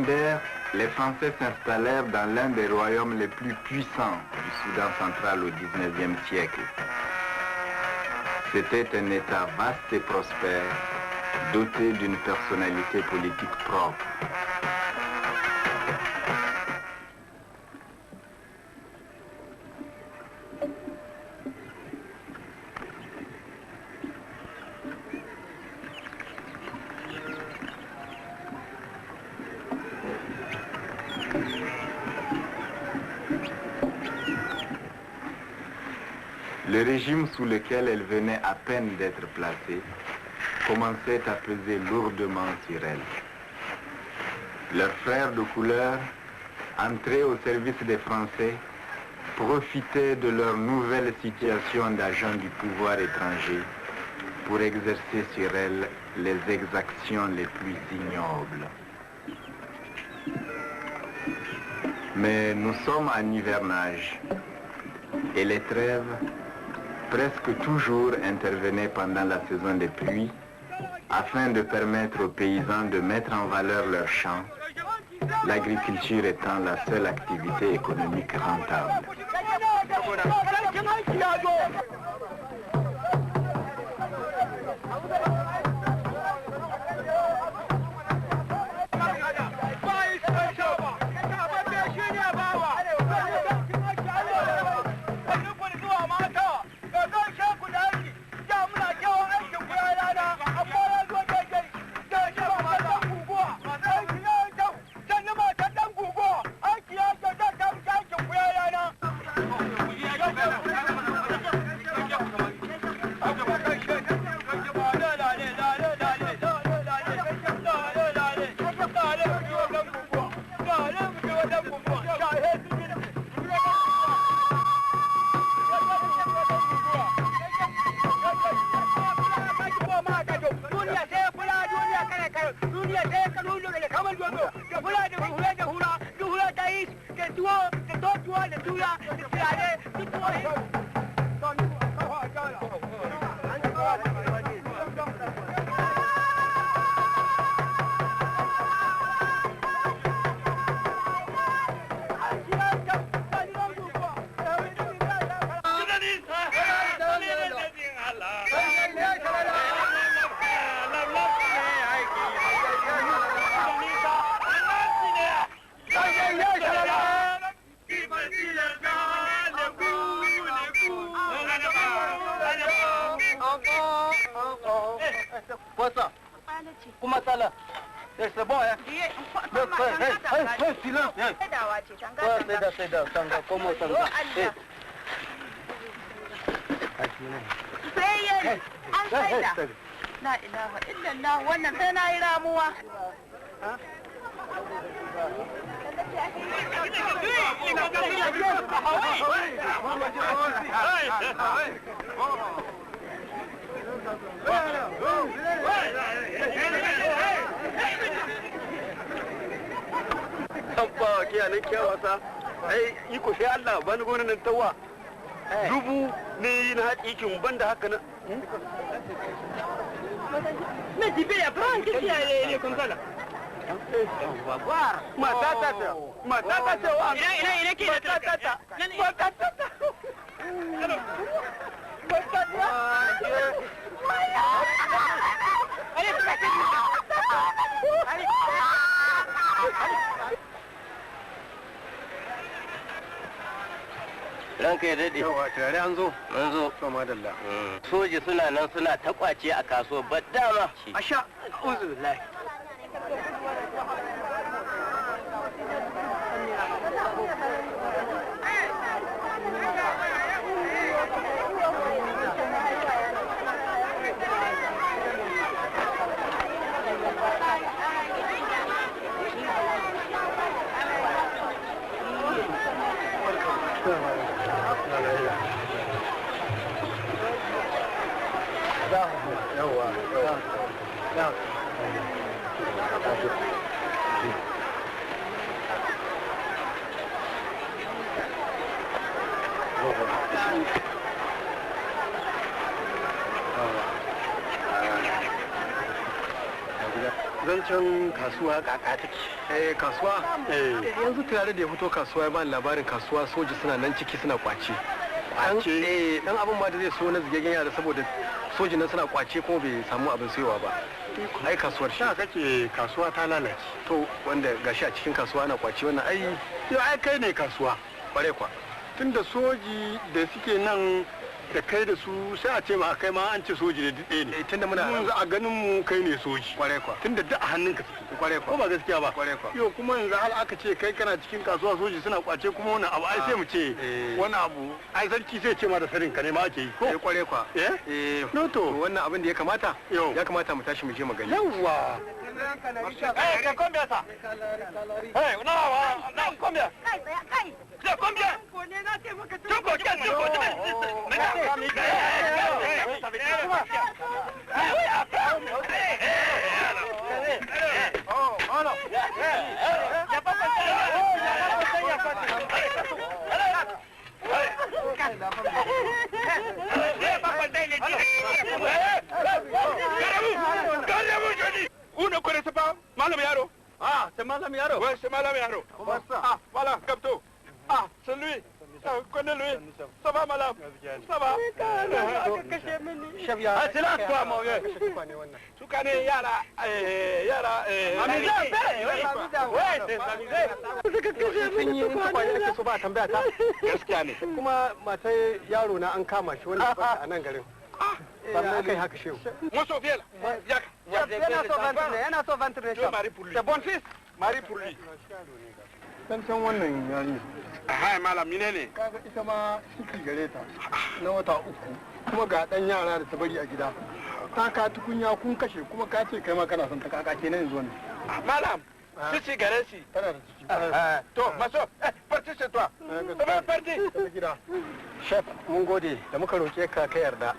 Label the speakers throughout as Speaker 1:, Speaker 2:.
Speaker 1: secondaire, les Français s'installèrent dans l'un des royaumes les plus puissants du Soudan central au XIXe siècle. C'était un État vaste et prospère, doté d'une personnalité politique propre. Le régime sous lequel elle venait à peine d'être placée commençait à peser lourdement sur elle. Leurs frères de couleur, entrés au service des Français, profitaient de leur nouvelle situation d'agents du pouvoir étranger pour exercer sur elle les exactions les plus ignobles. Mais nous sommes en hivernage et les trêves presque toujours intervenaient pendant la saison des pluies afin de permettre aux paysans de mettre en valeur leurs champs, l'agriculture étant la seule activité économique rentable.
Speaker 2: ranka ya daɗe.
Speaker 3: Yawa tare an zo.
Speaker 2: An zo.
Speaker 3: To madalla.
Speaker 2: Soji suna nan suna ta kwace a kasuwar Baddama.
Speaker 3: Asha, uzu billahi. zancen kasuwa kaka take. Kasuwa? Yanzu tare da ya fito kasuwa ya bani labarin kasuwa soja suna nan ciki suna kwace. Dan abin ma da zai so na zigegen yara saboda sojin nan suna kwace kuma bai samu abin sayowa ba. Ai kasuwar shi. Sha kake kasuwa ta lalace. To wanda gashi a cikin kasuwa ana kwace wannan ai. Yau ai kai ne kasuwa. Kware kwa. Tunda soji da suke nan da kai da su sai a ce ma kai ma an ce soji da duk ne. Tunda muna yanzu a ganin mu kai ne soji. Kware kwa. Tunda duk a hannunka suke. Kware kwa. Ko ba gaskiya ba. Kware kwa. Yau kuma yanzu hal aka ce kai kana cikin kasuwa soji suna kwace kuma wannan abu ai sai mu ce wannan abu ai sarki sai ce ma da sarin ka ne ma ake yi ko. Kware kwa. No to wannan abin da ya kamata ya kamata mu tashi mu je mu gani. Yawwa. Combien ça? Non, combien? Combien?
Speaker 4: Vous ne connaissez pas Malam Yaro?
Speaker 3: Ah, c'est Malam Yaro?
Speaker 4: Oui, c'est Malam Yaro.
Speaker 3: Comment ça?
Speaker 4: Ah, voilà, Capto. Ah, c'est lui. Connais-lui. Ça va, Malam? Ça va?
Speaker 3: Ah, c'est là, toi, mon vieux.
Speaker 4: Soukane, Yara, Yara,
Speaker 3: Amusé, ouais, c'est amusé. Sun yi tukwane ake so ba tambaya ta.
Speaker 4: gaskiya ne.
Speaker 3: Kuma matai yaro na an kama shi wanda ba a nan garin. Sannan aka yi haka shehu.
Speaker 4: Mon Sofiel, Yak.
Speaker 3: Yana so ventre ne.
Speaker 4: Marie pour lui.
Speaker 3: C'est bon fils.
Speaker 4: Marie pour lui.
Speaker 3: San wannan yari.
Speaker 4: Aha, Malam, menene?
Speaker 3: Kaga ita ma ciki gare ta na wata uku kuma ga dan yara da ta bari a gida. Ta ka tukunya kun kashe kuma ka ce kai ma kana son ta kaka kenan yanzu wannan.
Speaker 4: Malam, ciki gare shi.
Speaker 3: Tana da ciki.
Speaker 4: To, maso, parti chez toi. Ça va parti.
Speaker 3: Gida. Chef, mun gode da muka roke ka ka yarda.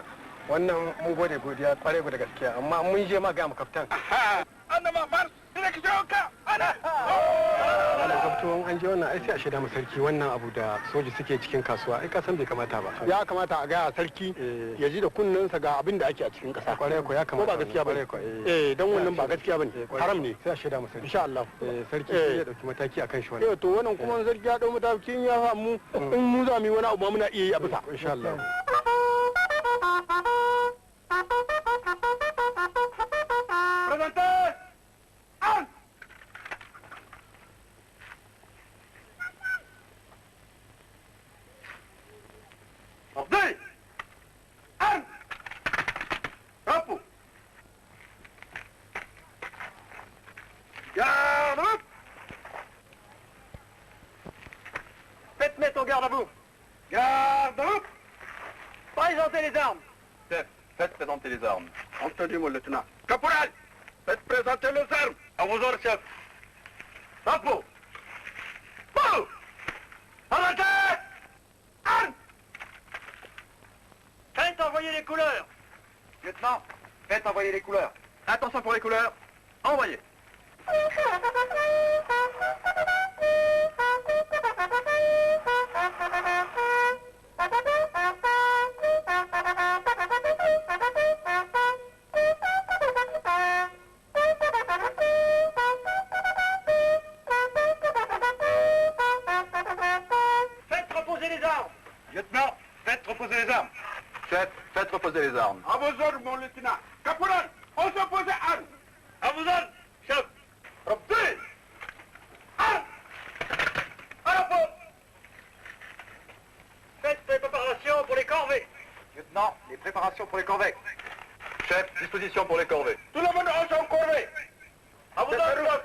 Speaker 3: Wannan mun gode godiya kware da gaskiya amma mun je ma ga mu kaftan.
Speaker 4: Annama mars, direction ka. Ana.
Speaker 3: Ana kafton an je wannan ai sai a shaida mu sarki wannan abu da soji suke cikin kasuwa ai ka san bai kamata ba. Ya kamata a ga sarki ya ji da kunnensa ga abin da ake a cikin kasa. Kware ko ya kamata. Ko ba gaskiya bane. Dan wannan ba gaskiya bane. Haram ne sai a shaida mu sarki. Insha Allah. Sarki sai ya dauki mataki akan shi wannan. To wannan kuma sarki ya dau matakin ya fa mu in mu za mu yi wani abu ma muna iya yi a bisa. Insha Allah.
Speaker 4: Présentez. Un. Ordez. Un. Repos. Garde.
Speaker 3: Faites mettre au garde à vous.
Speaker 4: Garde.
Speaker 3: Présentez les armes.
Speaker 4: Chef, faites présenter les armes.
Speaker 3: Entendu mon lieutenant.
Speaker 4: Caporal, faites présenter les armes. À vos ordres, chef. Repos. Pour. Arrêtez. Un.
Speaker 3: Faites envoyer les couleurs.
Speaker 4: Lieutenant, faites envoyer les couleurs. Attention pour les couleurs. Envoyez.
Speaker 3: Faites reposer les armes.
Speaker 4: Lieutenant, faites reposer les armes. Chef, faites reposer les armes. À vos ordres, mon lieutenant. Caporal, on se pose armes. À vos ordres, chef. Repris. Armes. À la pause.
Speaker 3: Faites les préparations pour les corvées.
Speaker 4: Lieutenant, les préparations pour les corvées. Chef, disposition pour les corvées. Tout le monde en son corvée. À vos ordres, chef.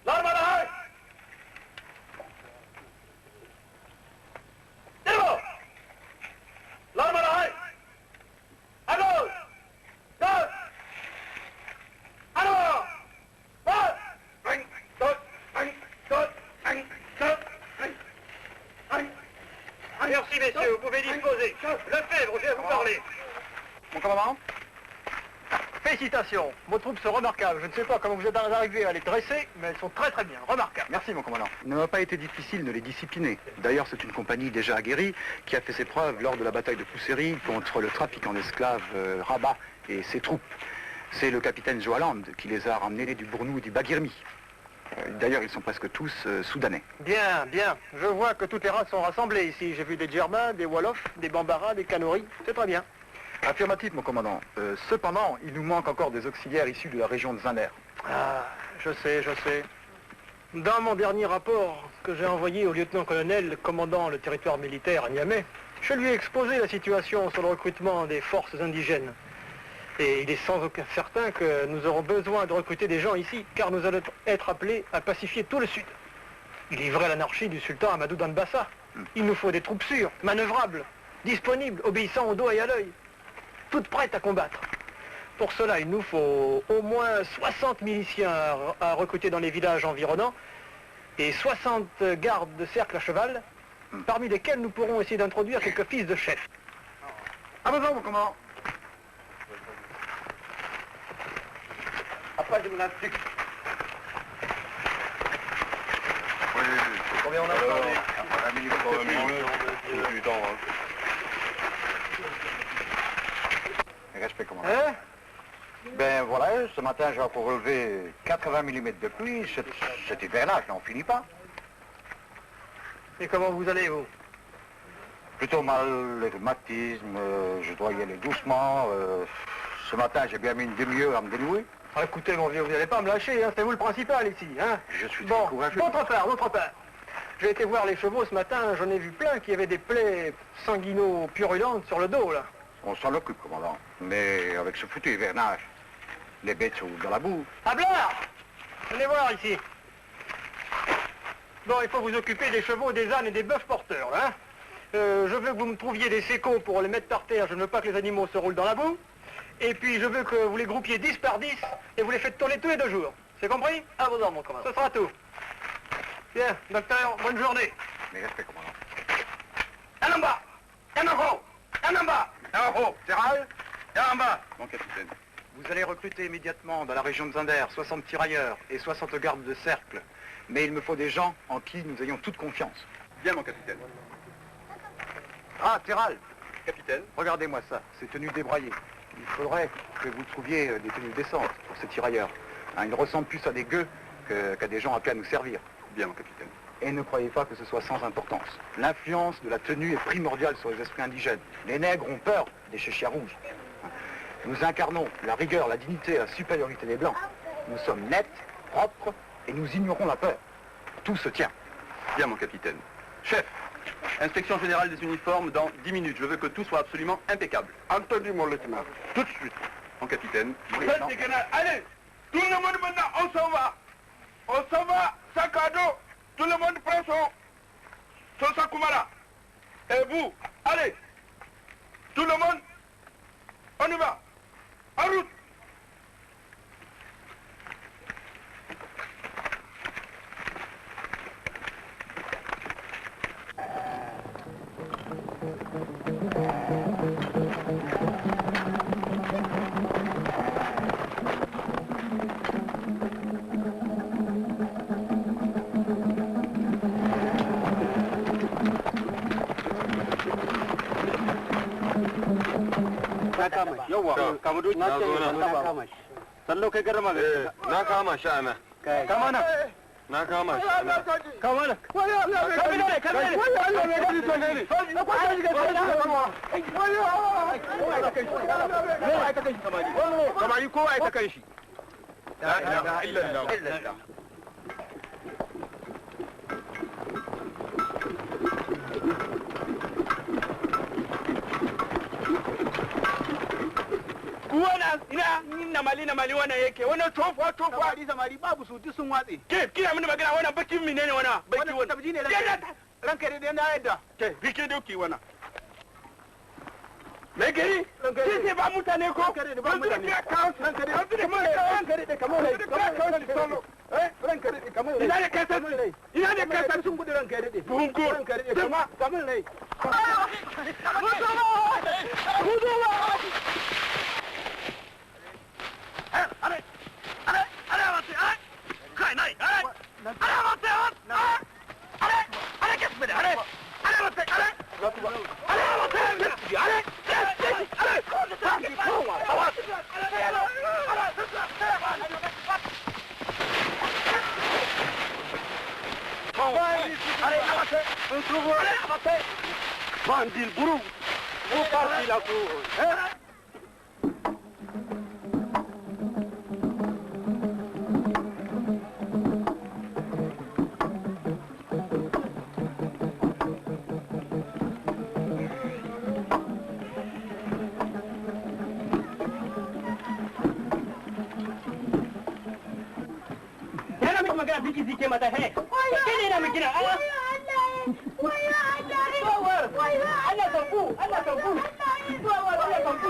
Speaker 4: L'arme à la haie. Devant. L'arme à la haie. À gauche. Gauche. Alors. Pas.
Speaker 3: Merci messieurs, vous pouvez disposer. Lefebvre vient vous parler.
Speaker 4: Mon commandant.
Speaker 3: Félicitations, vos troupes sont remarquables. Je ne sais pas comment vous êtes arrivés à les dresser, mais elles sont très très bien, remarquables.
Speaker 5: Merci mon commandant. Il ne m'a pas été difficile de les discipliner. D'ailleurs, c'est une compagnie déjà aguerrie qui a fait ses preuves lors de la bataille de Pousseri contre le trafiquant d'esclaves Rabat et ses troupes. C'est le capitaine Joaland qui les a ramenés du Bournou et du Bagirmi. D'ailleurs, ils sont presque tous soudanais.
Speaker 3: Bien, bien. Je vois que toutes les races sont rassemblées ici. J'ai vu des Djerma, des Wolofs, des Bambara, des Kanuri. C'est très bien.
Speaker 5: Affirmatif, mon commandant. Cependant, il nous manque encore des auxiliaires issus de la région de Zinder.
Speaker 3: Ah, je sais. Dans mon dernier rapport que j'ai envoyé au lieutenant-colonel commandant le territoire militaire à Niamey, je lui ai exposé la situation sur le recrutement des forces indigènes. Et il est sans aucun certain que nous aurons besoin de recruter des gens ici, car nous allons être appelés à pacifier tout le sud. Livrer l'anarchie du sultan Amadou d'Anbassa. Il nous faut des troupes sûres, manœuvrables, disponibles, obéissant au dos et à l'œil, toutes prêtes à combattre. Pour cela, il nous faut au moins 60 miliciens à recruter dans les villages environnants et 60 gardes de cercle à cheval, parmi lesquels nous pourrons essayer d'introduire quelques fils de chefs.
Speaker 5: À besoin, mon commandant.
Speaker 4: Après, je me l'indique.
Speaker 3: Combien on a parlé?
Speaker 5: Respect, commandant.
Speaker 3: Hein?
Speaker 5: Ben voilà, ce matin j'ai encore relevé 80 mm de pluie. Cet hivernage n'en finit pas.
Speaker 3: Et comment vous allez, vous?
Speaker 5: Plutôt mal, le rhumatisme, je dois y aller doucement. Ce matin j'ai bien mis une demi-heure à me dénouer.
Speaker 3: Ah, écoutez, mon vieux, vous n'allez pas me lâcher, hein, c'est vous le principal ici, hein?
Speaker 5: Je suis
Speaker 3: Bon,
Speaker 5: très courageux.
Speaker 3: d'autre part. J'ai été voir les chevaux ce matin, j'en ai vu plein qui avaient des plaies sanguino-purulentes sur le dos, là.
Speaker 5: On s'en occupe, commandant. Mais avec ce foutu hivernage, les bêtes sont dans la boue.
Speaker 3: Ablard! Venez voir ici. Bon, il faut vous occuper des chevaux, des ânes et des bœufs porteurs, là, hein? Je veux que vous me trouviez des sécos pour les mettre par terre, je ne veux pas que les animaux se roulent dans la boue. Et puis je veux que vous les groupiez 10 par 10 et vous les faites tourner tous les 2 jours. C'est compris? À vos ordres, mon commandant. Ce sera tout. Bien, docteur, bonne journée.
Speaker 5: Mais respect, commandant.
Speaker 3: Un en bas, un en haut, un en bas.
Speaker 4: En haut,
Speaker 5: Terral,
Speaker 4: en bas.
Speaker 5: mon capitaine. Vous allez recruter immédiatement dans la région de Zinder 60 tirailleurs et 60 gardes de cercle. Mais il me faut des gens en qui nous ayons toute confiance.
Speaker 4: Bien, mon capitaine.
Speaker 5: Ah, Terral,
Speaker 4: Capitaine.
Speaker 5: regardez-moi ça, ces tenues débraillées. Il faudrait que vous trouviez des tenues décentes pour ces tirailleurs. Hein, ils ressemblent plus à des gueux qu'à des gens appelés à nous servir.
Speaker 4: Bien, mon capitaine.
Speaker 5: Et ne croyez pas que ce soit sans importance. L'influence de la tenue est primordiale sur les esprits indigènes. Les nègres ont peur des chéchias rouges. Nous incarnons la rigueur, la dignité et la supériorité des Blancs. Nous sommes nets, propres, et nous ignorons la peur. Tout se tient.
Speaker 4: Bien, mon capitaine. Chef, inspection générale des uniformes dans 10 minutes. Je veux que tout soit absolument impeccable.
Speaker 1: Entendu, mon lieutenant.
Speaker 4: Tout de suite. Mon capitaine.
Speaker 1: Allez, tout le monde maintenant, on s'en va. On s'en va, sac à dos. Tout le monde prend son sakumara. Et vous, allez. Tout le monde, on y va. En route.
Speaker 4: Yawa, Kamadu, na kama shi. Sallau kai garma ga. Na kama shi ana. Kama na. Na kama shi. Kama na. Kamari kowa ya ta kai shi. La ilaha illallah.
Speaker 1: wannan mali wannan yake wannan tofuwa
Speaker 4: Samari samari babu su duk sun watse.
Speaker 1: ke kina mini magana wannan bakin mine ne wannan baki
Speaker 4: Wannan tabji ne ranka da na yadda.
Speaker 1: ke rike doki wannan me gari sai ba mutane ko
Speaker 4: Ranka da ba mutane.
Speaker 1: ranka
Speaker 4: Ranka da kamar ranka da kamar
Speaker 1: ina ne kai sai ina ne kai sai
Speaker 4: sun gudu ranka da
Speaker 1: bungo
Speaker 4: ranka da kamar rai. Allez, avancez. Allez, avancez. Bandit, bourou. Vous partez la cour.
Speaker 2: mata he kene na mikina Allah Allah tanku Allah tanku Allah tanku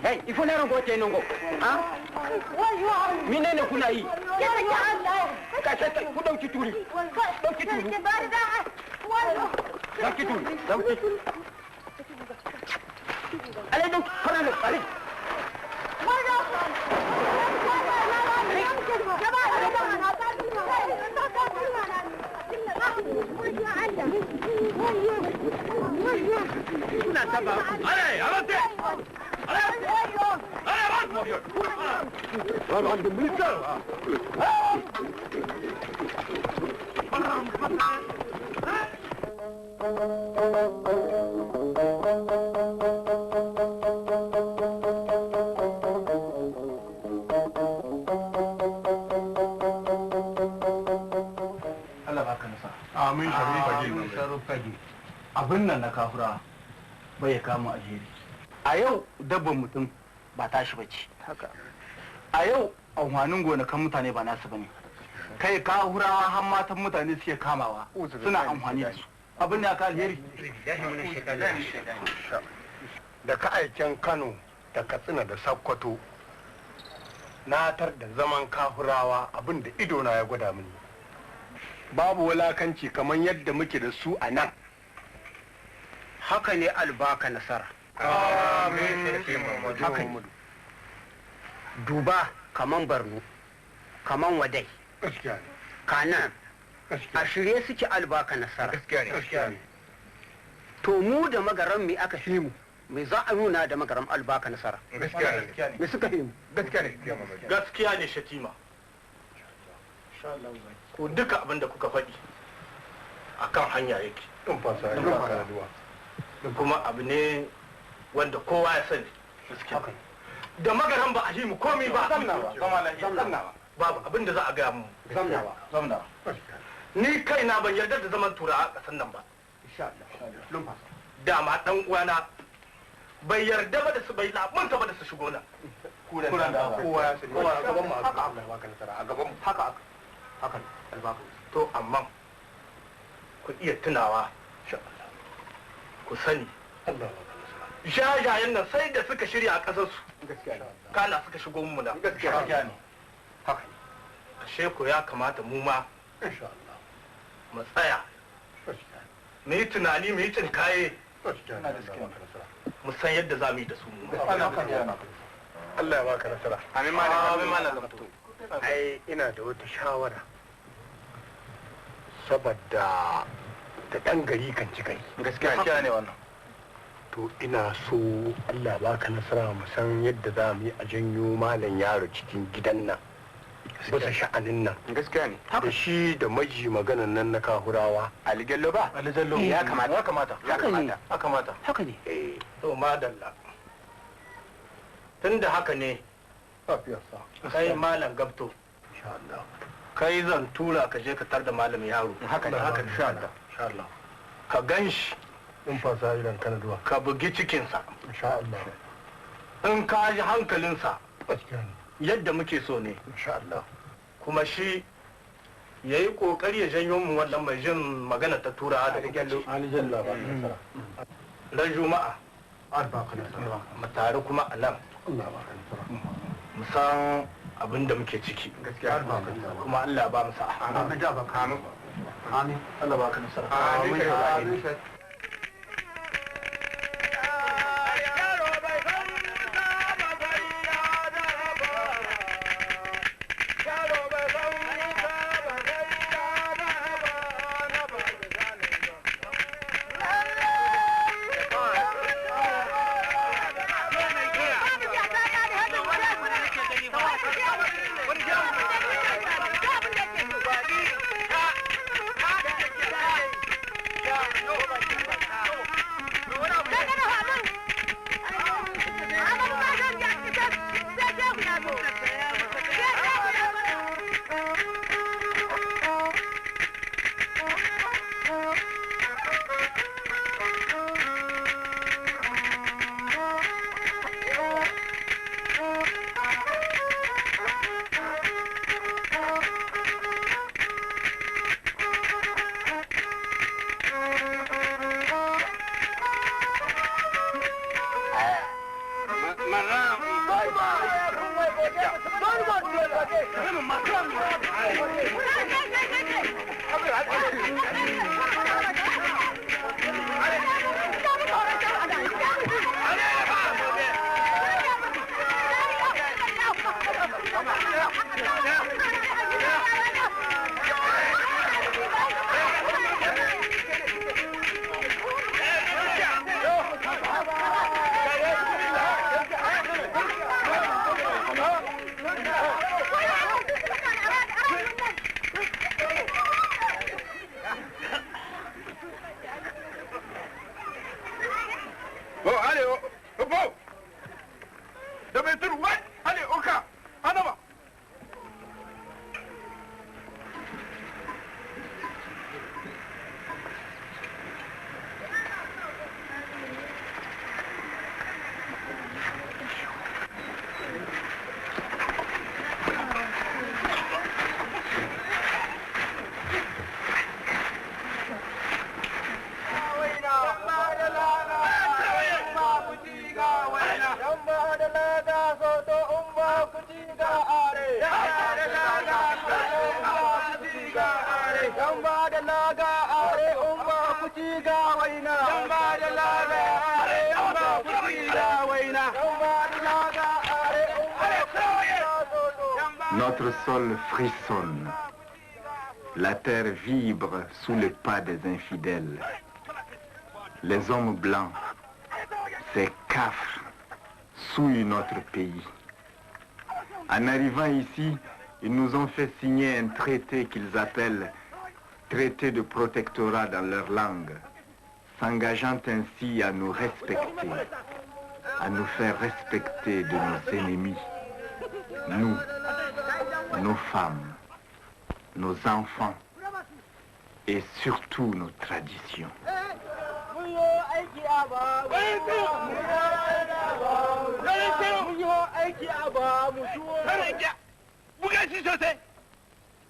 Speaker 2: Hey, il faut n'en gote nongo. Hein? Minene kuna yi. Ka ta ku dauki turi. Dauki turi. Dauki turi. Dauki. Allez donc, prenez-le, allez. Allez, avancez. Allez, avance, mon vieux. Allez, de militaire.
Speaker 3: Allah baka nasa. Amin shari'a. Abin nan na kafura bai kama alheri. A yau dabban mutum ba tashi bace. Haka. A yau amfanin gonakan mutane ba nasu bane. Kai kafurawa har matan mutane suke kamawa suna amfani da su. Abin da ka alheri.
Speaker 4: Da ka aiken Kano da Katsina da Sokoto na tar da zaman kafurawa abin da idona ya gwada mini. Babu wulakanci kamar yadda muke da su a nan.
Speaker 2: Haka ne albaka nasara.
Speaker 4: Amin.
Speaker 2: Haka ne. Duba kaman Borno, kaman Wadai,
Speaker 4: Gaskiya ne.
Speaker 2: Kanan, a shirye suke albaka nasara.
Speaker 4: Gaskiya ne.
Speaker 2: To mu da magaran me aka himu, me za a nuna da magaran albaka nasara.
Speaker 4: Gaskiya ne.
Speaker 2: Me suka himu?
Speaker 4: Gaskiya ne.
Speaker 3: Gaskiya ne Shatima. Ko duka abin da kuka faɗi akan hanya yake.
Speaker 4: Ɗin fasa ya
Speaker 3: Kuma abu ne wanda kowa ya sani. Da magaran ba a yi mu komai ba. Zamnawa. Babu abin da za a gaya mu. Zamnawa. Ni kaina ban yarda da zaman tura a ƙasar nan ba. Dama ɗan uwana bai yarda ba da su bai labunta ba da su shigo nan.
Speaker 4: Kowa ya sani. Kowa a gaban mu a gaban mu.
Speaker 3: Haka albaku. To amma ku iya tunawa ku sani jajayen nan sai da suka shirya a ƙasarsu kana suka shigo mu nan gaskiya ne haka ashe ko ya kamata mu ma mu tsaya mu yi tunani mu yi tinkaye mu san yadda za mu yi da su mu
Speaker 4: Allah ya baka nasara.
Speaker 3: amin malam
Speaker 4: Ai ina da wata shawara saboda da ɗan gari kan ci kai.
Speaker 3: gaskiya ne wannan
Speaker 4: To ina so Allah baka nasara mu san yadda za mu yi a janyo malam yaro cikin gidan nan. Bisa sha'anin nan.
Speaker 3: gaskiya ne
Speaker 4: Da shi da maji maganan nan na kahurawa.
Speaker 3: alijallo ba alijallo ya kamata
Speaker 2: Haka ne.
Speaker 3: to madalla tunda haka ne kai malam gabto kai zan tura ka je ka tar da malam yaro haka ne insha Allah ka ganshi
Speaker 4: In fasa idan kana duwa.
Speaker 3: ka bugi cikinsa
Speaker 4: Insha Allah.
Speaker 3: in ka ji hankalinsa
Speaker 4: Gaskiya ne.
Speaker 3: yadda muke so ne
Speaker 4: Insha Allah.
Speaker 3: kuma shi ya yi kokari ya janyo mu wannan mai jin magana ta tura da
Speaker 4: Alijalla ba nasara.
Speaker 3: ran juma'a
Speaker 4: Allah baka nasara.
Speaker 3: mu tare kuma a nan
Speaker 4: Allah baka nasara.
Speaker 3: mu san abin da muke ciki
Speaker 4: Gaskiya Allah baka nasara.
Speaker 3: kuma Allah ba mu sa'a
Speaker 4: Amin.
Speaker 3: Allah baka nasara
Speaker 4: Amin. Bon, allez, bon. Demain, tout, ouais. Allez, au cas. En avant.
Speaker 1: Notre sol frissonne. La terre vibre sous les pas des infidèles. Les hommes blancs, ces cafres, souillent notre pays. En arrivant ici, ils nous ont fait signer un traité qu'ils appellent traité de protectorat dans leur langue, s'engageant ainsi à nous respecter, à nous faire respecter de nos ennemis, nous, nos femmes, nos enfants et surtout nos traditions.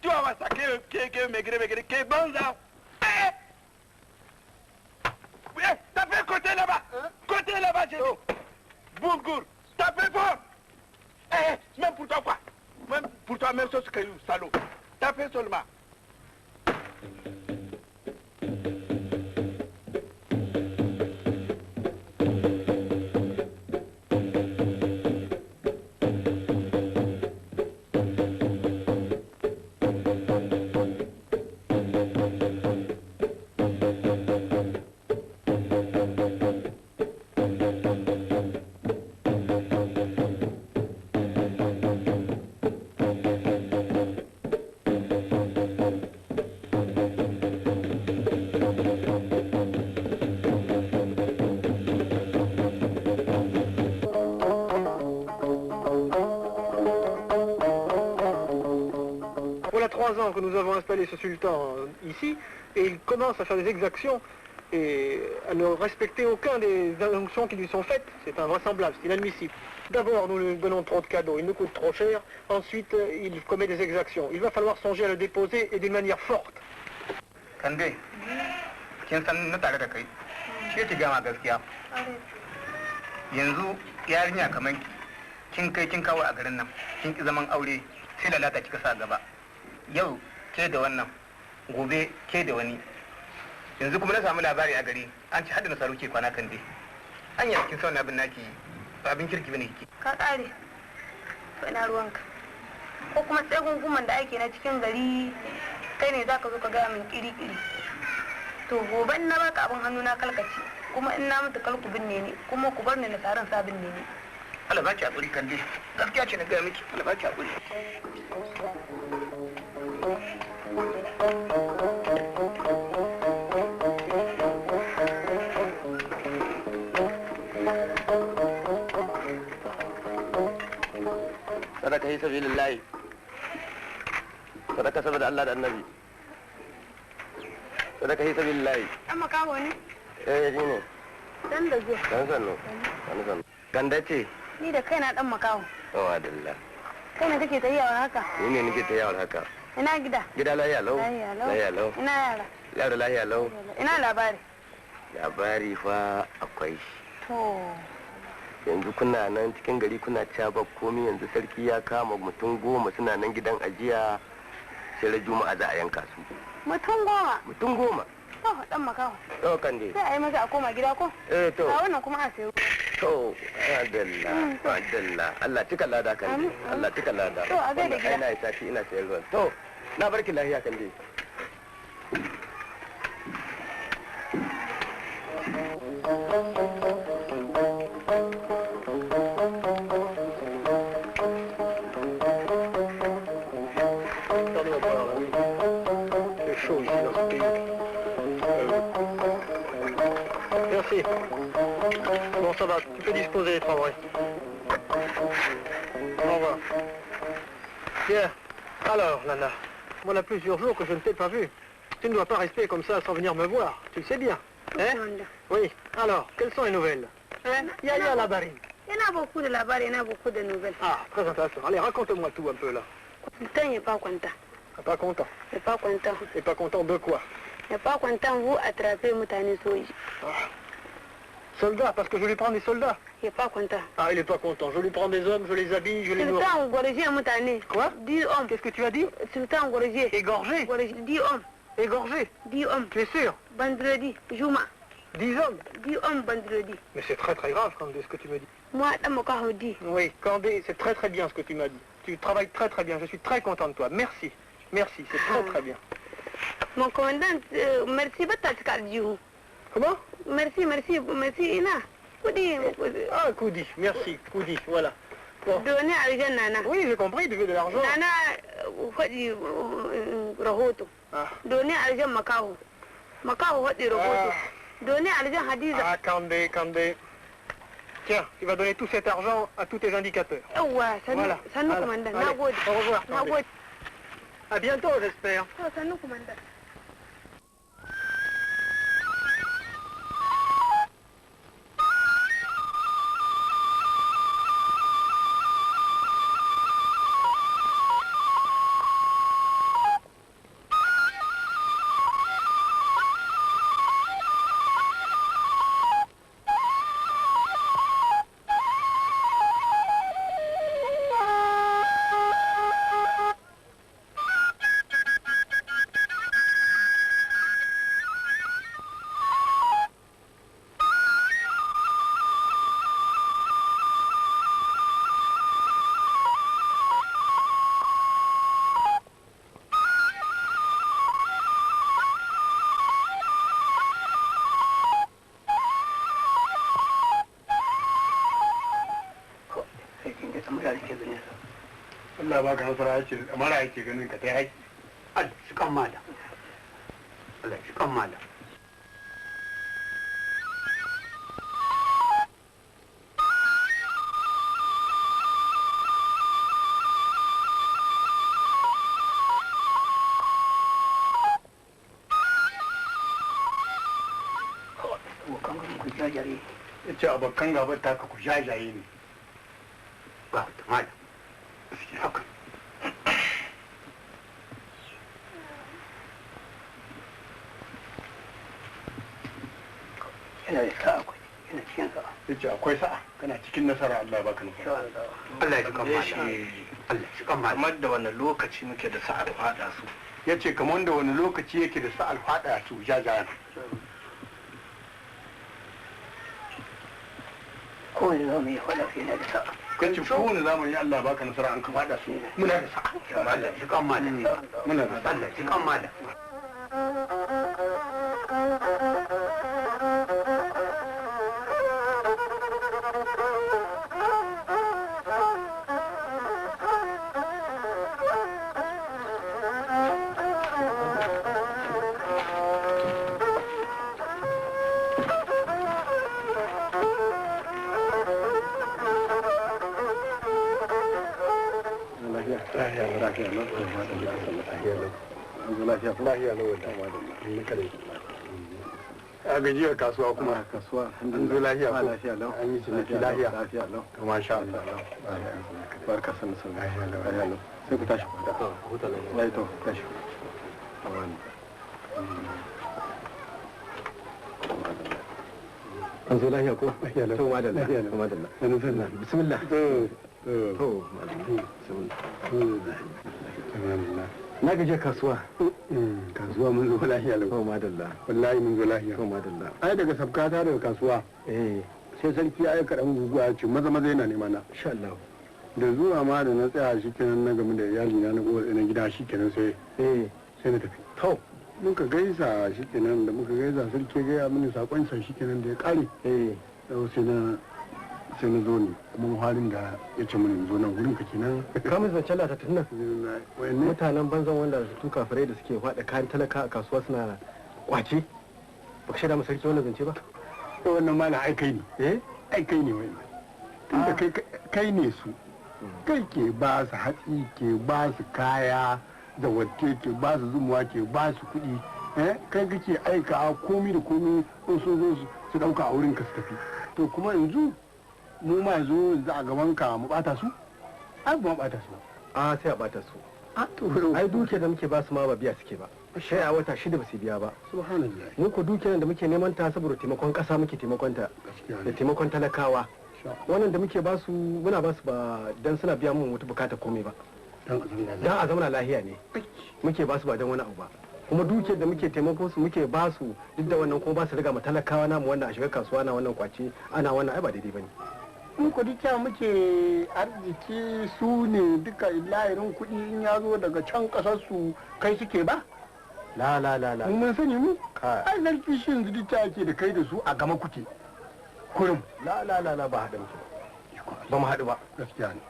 Speaker 4: Tu vas voir ça, que maigre, que banza. T'as fait côté là-bas. Côté là-bas, j'ai dit. Bourgour, t'as fait fort. Même pour toi quoi. Même pour toi, même chose que nous, salaud. T'as fait seulement.
Speaker 3: Voilà 3 ans que nous avons installé ce sultan ici, et il commence à faire des exactions et à ne respecter aucun des injonctions qui lui sont faites. C'est invraisemblable, c'est inadmissible. D'abord, nous lui donnons trop de cadeaux, il nous coûte trop cher. Ensuite, il commet des exactions. Il va falloir songer à le déposer et d'une manière forte.
Speaker 5: Kande, kin san na tare da kai. Ke ki gama gaskiya. Yanzu yarinya kaman kin kai kin kawo a garin nan. Kin ki zaman aure sai lalata kika sa gaba. Yau ke da wannan, gobe ke da wani. Yanzu kuma na samu labari a gari an ci hada na saro ke kwana Kande. An yi kin sauna abin naki ba abin kirki bane kike.
Speaker 6: Ka kare. To ina ruwanka. Ko kuma sai gunguman da ake na cikin gari kai ne zaka zo ka gaya min kiri-kiri. To gobe na baka abin hannu na kalkaci kuma in na mutu kalku binne ne kuma ku bar ni na taron sa binne ne.
Speaker 5: Allah ba ki hakuri Kande. Gaskiya ce na gaya miki. Allah ba ki hakuri.
Speaker 2: sadaka yi sabilillahi, sadaka saboda Allah da annabi, sadaka yi sabilillahi.
Speaker 6: Dan makaho ne?
Speaker 2: Shi ne.
Speaker 6: Dan da zuwa.
Speaker 2: Dan sannu. Ganda ce?
Speaker 6: Ni da kaina dan makaho.
Speaker 2: Oh, adalla.
Speaker 6: Kai ne kake tayyawar haka?
Speaker 2: Ni ne nake tayyawar haka.
Speaker 6: Ina gida?
Speaker 2: Gida lahiya lau.
Speaker 6: Lahiya lau. Ina yara?
Speaker 2: Yara lahiya lau.
Speaker 6: Ina labari?
Speaker 2: Labari fa akwai.
Speaker 6: To,
Speaker 2: yanzu kuna nan cikin gari kuna cewa komi, yanzu sarki ya kama mutum 10 suna nan gidan ajiya, sai da juma'a za a yanka su.
Speaker 6: Mutum 10?
Speaker 2: Mutum 10.
Speaker 6: To dan makaho.
Speaker 2: To kan dai.
Speaker 6: Sai a yi maza a koma gida ko?
Speaker 2: To.
Speaker 6: A wannan kuma a sayo.
Speaker 2: To, adalla. Allah cika lada kan dai. Allah cika lada.
Speaker 6: To a gaida gida.
Speaker 2: Ina yi sati ina sayar ruwan. To, na barki lafiya kan dai.
Speaker 3: Merci. Bon, ça va, tu peux disposer les travaux. Au revoir. Bien. Alors, Nana, voilà plusieurs jours que je ne t'ai pas vu. Tu ne dois pas rester comme ça sans venir me voir. Tu le sais bien. Hein? Oui. Alors, quelles sont les nouvelles? Il y a la barine.
Speaker 6: Il y en a beaucoup de là-bas, il y en a beaucoup de nouvelles.
Speaker 3: Ah, très intéressant. Allez, raconte-moi tout un peu là.
Speaker 6: Sultan n'est pas content.
Speaker 3: Pas content.
Speaker 6: Il n'est pas content.
Speaker 3: Et pas content de quoi?
Speaker 6: Il n'est pas content, vous attrapez Moutani Soji.
Speaker 3: Ah. Soldats, parce que je lui prends des soldats.
Speaker 6: Il n'est pas content.
Speaker 3: Ah, il n'est pas content. Je lui prends des hommes, je les habille, je les nourris.
Speaker 6: Sultan Gorgé Moutani.
Speaker 3: Quoi?
Speaker 6: 10 hommes.
Speaker 3: Qu'est-ce que tu as dit?
Speaker 6: Sultan Gorgé.
Speaker 3: Égorgé?
Speaker 6: 10 hommes.
Speaker 3: Égorgé?
Speaker 6: 10 hommes.
Speaker 3: Tu es sûr?
Speaker 6: Vendredi, Juma.
Speaker 3: 10 hommes?
Speaker 6: 10 hommes vendredi.
Speaker 3: Mais c'est très très grave, Candé, ce que tu me dis.
Speaker 6: Moi, je dis.
Speaker 3: Oui, Candé, c'est très très bien ce que tu m'as dit. Tu travailles très très bien. Je suis très content de toi. Merci. Merci, c'est très très bien.
Speaker 6: Mon commandant, merci beaucoup.
Speaker 3: Comment?
Speaker 6: Merci, Ina. Koudi.
Speaker 3: Ah, Koudi, merci, Koudi, voilà. Bon.
Speaker 6: Donner argent, Nana.
Speaker 3: Oui, j'ai compris, tu veux de l'argent.
Speaker 6: Nana, Rahoto.
Speaker 3: Ah.
Speaker 6: Donner argent Macao. Macao, Rahoto. Donner argent Hadiza.
Speaker 3: Ah, Candé, Candé. Tiens, tu vas donner tout cet argent à tous tes indicateurs.
Speaker 6: Voilà. Ça nous commandant.
Speaker 3: Au revoir, Candé. À bientôt, j'espère.
Speaker 6: Ça nous commandant.
Speaker 3: Allah ba ka nasara yake mara yake ganin ka ta yi Allah shi kan mala Allah shi kan mala ya ce abokan gaba ta ka ku jajaye ne ba ta mala haka yana da sa'a akwai yana cikin sa'a ya ce akwai sa'a kana cikin nasara Allah ya baka nasara Allah ya ji kan mala Allah ya ji kan mala kamar da wani lokaci muke da sa'ar fada su ya ce kamar da wani lokaci yake da sa'ar fada su jajayen kowane zamani ya faɗa su yana da sa'a kan ci kowane zamani Allah baka nasara an ka faɗa su muna da sa'a Allah shi kan mala muna da Allah shi kan mala a gajiyar kasuwa kuma kasuwa an zo lafiya ko lafiya lau an yi ciniki lafiya lafiya lau to masha Allah barka san san lafiya lau sai ku tashi ku da huta lafiya to tashi an zo lafiya ko
Speaker 7: lafiya lau
Speaker 3: to madalla
Speaker 7: lafiya lau
Speaker 3: madalla
Speaker 7: sanin sallah
Speaker 3: bismillah
Speaker 7: to
Speaker 3: madalla na gaje kasuwa
Speaker 7: kasuwa mun zo lafiya lau
Speaker 3: to madalla
Speaker 7: wallahi mun zo lafiya
Speaker 3: to madalla
Speaker 7: ai daga sabkata daga kasuwa sai sarki ya aika dan guguwa ya ce maza yana nema na
Speaker 3: insha Allah
Speaker 7: da zuwa ma da na tsaya shi kenan na game da iyali na gida shi kenan sai na tafi
Speaker 3: to
Speaker 7: muka gaisa shi kenan da muka gaisa sarki gaya mini sakon sa shi kenan da ya kare sai na zo ne kuma halin da ya ce mini zo nan wurin ka kenan
Speaker 3: kamun zancen lata tunan mutanen banzan wanda su kafirai da suke faɗa kayan talaka a kasuwa suna kwace ba ka shaida sarki wannan zance ba
Speaker 7: wannan ma na aikai ne aikai ne wani tunda kai ne su kai ke ba su hatsi ke ba su kaya da watte ke ba su zumuwa ke ba su kuɗi kai kake aika komi da komi in sun zo su ɗauka a wurin ka su tafi to kuma yanzu mu ma yanzu za a gaban ka mu bata su ai ba mu bata su
Speaker 3: ba sai a bata su ai duke da muke ba su ma ba biya suke ba sai a wata 6 ba su biya ba
Speaker 7: subhanallah
Speaker 3: mu ko duke da muke neman ta saboda taimakon kasa muke taimakon ta da taimakon talakawa wannan da muke basu muna basu ba dan suna biya mun wata bukata komai ba dan a zamana lahiya ne muke basu ba dan wani abu ba kuma dukiyar da muke taimako su muke basu duk da wannan kuma ba su riga ma talakawa namu wannan a shiga kasuwa na wannan kwace ana wannan ai ba daidai bane
Speaker 7: mun ko duka muke arziki su ne duka lahirin kuɗi in ya zo daga can kasar su kai suke ba
Speaker 3: la
Speaker 7: mun sani mu ai zarki shi yanzu duka ake da kai da su a gama kuke kurum
Speaker 3: la ba haɗa muke ba mu haɗu ba
Speaker 7: gaskiya ne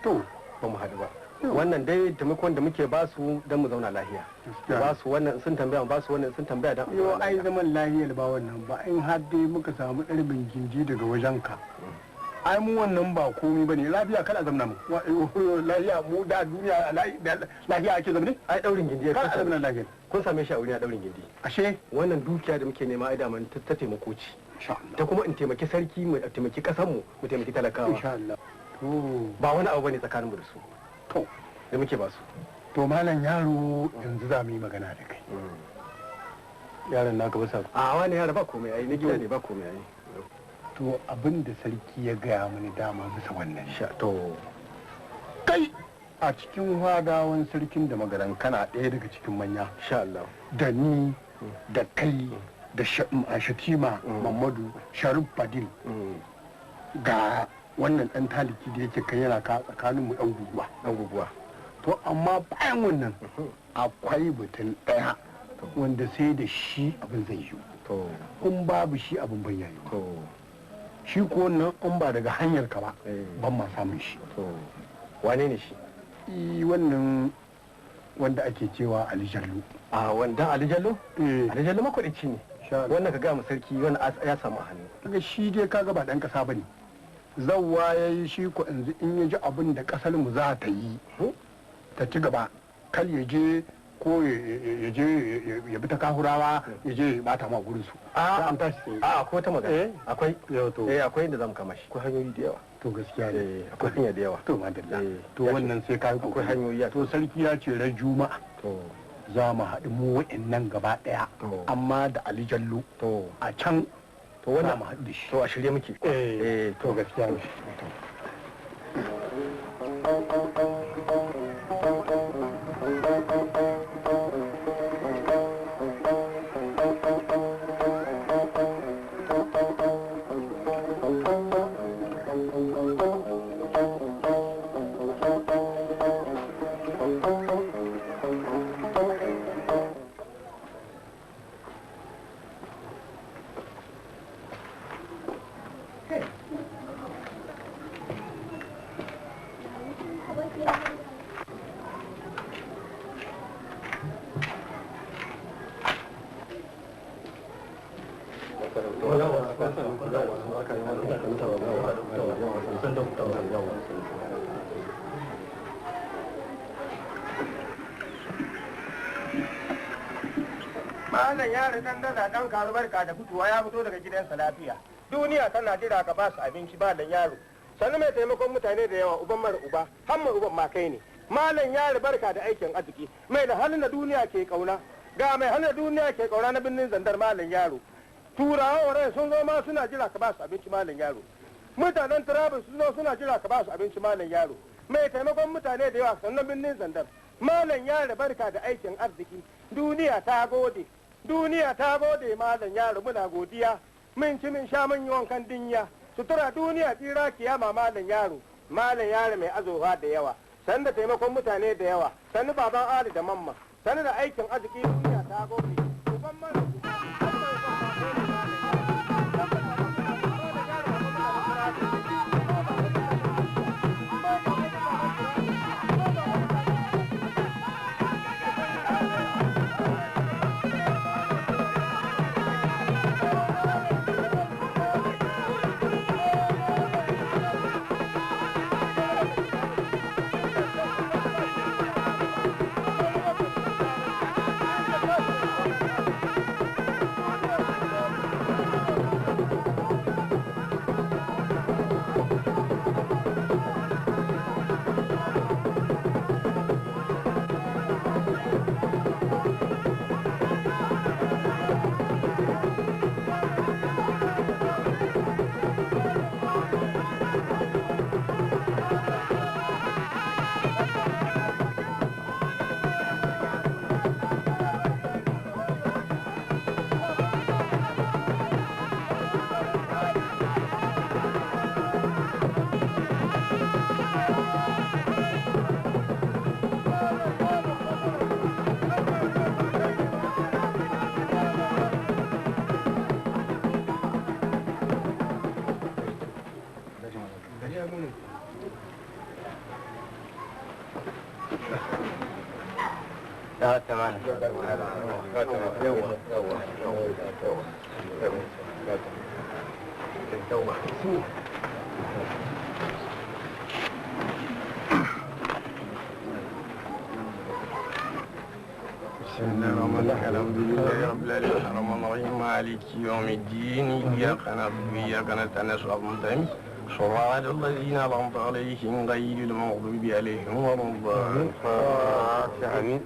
Speaker 7: to
Speaker 3: ba mu haɗu ba wannan dai taimakon da muke ba su don mu zauna lahiya ba su wannan sun tambaya ba su wannan sun tambaya dan
Speaker 7: yo ai zaman lahiyar ba wannan ba in har dai muka samu ɗarbin gindi daga wajenka ai mu wannan ba komai bane lafiya kada zamna mu lahiya mu da duniya lahiya ake zamne
Speaker 3: ai daurin gindi
Speaker 7: kada zamna lahiya
Speaker 3: kun same shi a wuri a daurin gindi
Speaker 7: ashe
Speaker 3: wannan dukiya da muke nema ai da man ta taimako ci ta kuma in taimaki sarki mu taimaki kasar mu mu taimaki talakawa
Speaker 7: insha Allah
Speaker 3: ba wani abu bane tsakanin mu da su
Speaker 7: to
Speaker 3: da muke ba su
Speaker 7: to malam yaro yanzu za mu yi magana da kai yaron naka ba sa
Speaker 3: a wani yaro ba komai ai ni gida ne ba komai ai
Speaker 7: to abin da sarki ya gaya mini dama bisa wannan
Speaker 3: sha to
Speaker 7: kai a cikin hadawan sarkin da magaran kana ɗaya daga cikin manya
Speaker 3: insha Allah
Speaker 7: da ni da kai da shatima Mamadu Sharif Fadil ga wannan dan taliki da yake kai yana ka tsakanin mu dan guguwa to amma bayan wannan akwai batun daya wanda sai da shi abin zai yi
Speaker 3: to
Speaker 7: kun babu shi abin bayani to shi ko wannan in ba daga hanyar ka ba ban ma samun shi
Speaker 3: to wane ne shi
Speaker 7: wannan wanda ake cewa Ali Jallo
Speaker 3: a wanda Ali Jallo Ali Jallo makwaɗici ne wannan ka gaya sarki wani ya samu hannu
Speaker 7: kaga shi dai kaga ba dan kasa bane zawwa yayi shi ko yanzu in ya ji abin da kasar mu za ta yi ta ci gaba kal ya je ko ya je ya bi ta kahurawa ya je ba ta ma gurin su
Speaker 3: akwai ta magana akwai akwai inda zamu kama shi akwai hanyoyi da yawa
Speaker 7: to gaskiya ne
Speaker 3: akwai hanya da yawa
Speaker 7: to madalla to wannan sai kai
Speaker 3: akwai hanyoyi
Speaker 7: to sarki ya ce ran juma'a
Speaker 3: to
Speaker 7: za mu haɗu mu wa'annan gaba ɗaya amma da Ali Jallo a can
Speaker 3: to wannan
Speaker 7: mu haɗu da shi
Speaker 3: to a shirye muke
Speaker 7: to gaskiya ne
Speaker 2: Malam yaro dan da dan barka da fitowa ya fito daga gidansa lafiya. Duniya tana jira ka ba su abinci malam yaro. Sannu mai taimakon mutane da yawa uban mara uba, hamma uban ma kai ne. Malam yaro barka da aikin arziki. Mai da halin da duniya ke kauna. Ga mai halin da duniya ke kauna na birnin Zandar malam yaro. turawa wurin sun zo ma suna jira ka ba su abinci malam yaro, mutanen turabin sun zo suna jira ka ba su abinci malam yaro, mai taimakon mutane da yawa sannan birnin zandar malam yaro barka da aikin arziki, duniya ta gode malam yaro, muna godiya, mun ci mun sha mun yi wankan dinya, sutura duniya tsira kiyama malam yaro mai azofa da yawa, sannan da taimakon mutane da yawa, sannan baban Ali da mamma, sannan da aikin arziki duniya ta gode, uban mana
Speaker 8: الحمد لله رب العالمين الرحمن الرحيم مالك يوم الدين إياك نعبد وإياك نستعين صراط الذين أنعمت عليهم غير المغضوب عليهم ولا الضالين آمين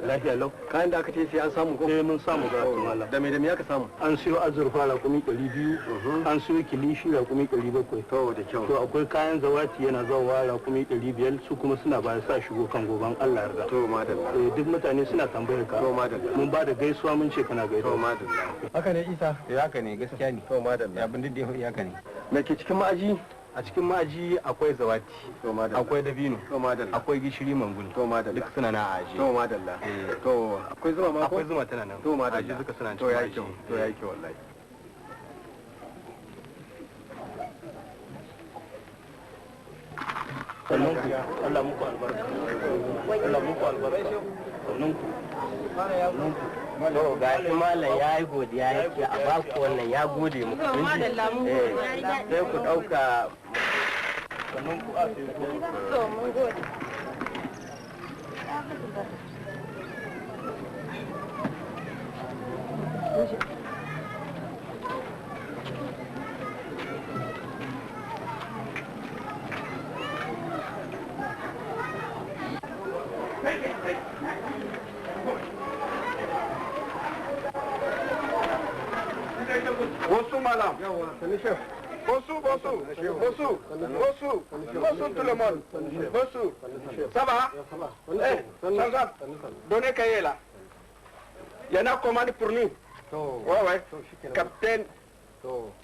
Speaker 3: lafiya lau kayan da aka ce sai an samu ko mun samu ga malam da me aka samu an siyo azurfa raƙumi 200 an siyo kilishi raƙumi 700 to da kyau to akwai kayan zawati yana zawa raƙumi 500 su kuma suna ba sa shigo kan goban Allah yarda to madalla duk mutane suna tambayar ka to madalla mun ba da gaisuwa mun ce kana gaisuwa to madalla
Speaker 8: haka ne Isa haka ne gaskiya ne to madalla abin da dai haka ne
Speaker 3: me ke cikin ma'aji a cikin ma'aji akwai zawati akwai dabino akwai gishiri mangul duk suna na aji to madalla to akwai zuma ma ko akwai zuma tana nan to madalla aji duka suna to yayi kyau wallahi Allah muku albarka
Speaker 9: to ga shi malam ya yi godiya ya ce a baku wannan ya gode muku sai ku ɗauka sannan ku a so mun gode
Speaker 2: Bonsoir madame. Bonsoir tout le monde. Bonsoir. Ça va? Sanzat, donnez cahier là. Il y en a commandé pour nous. Ouais. Capitaine,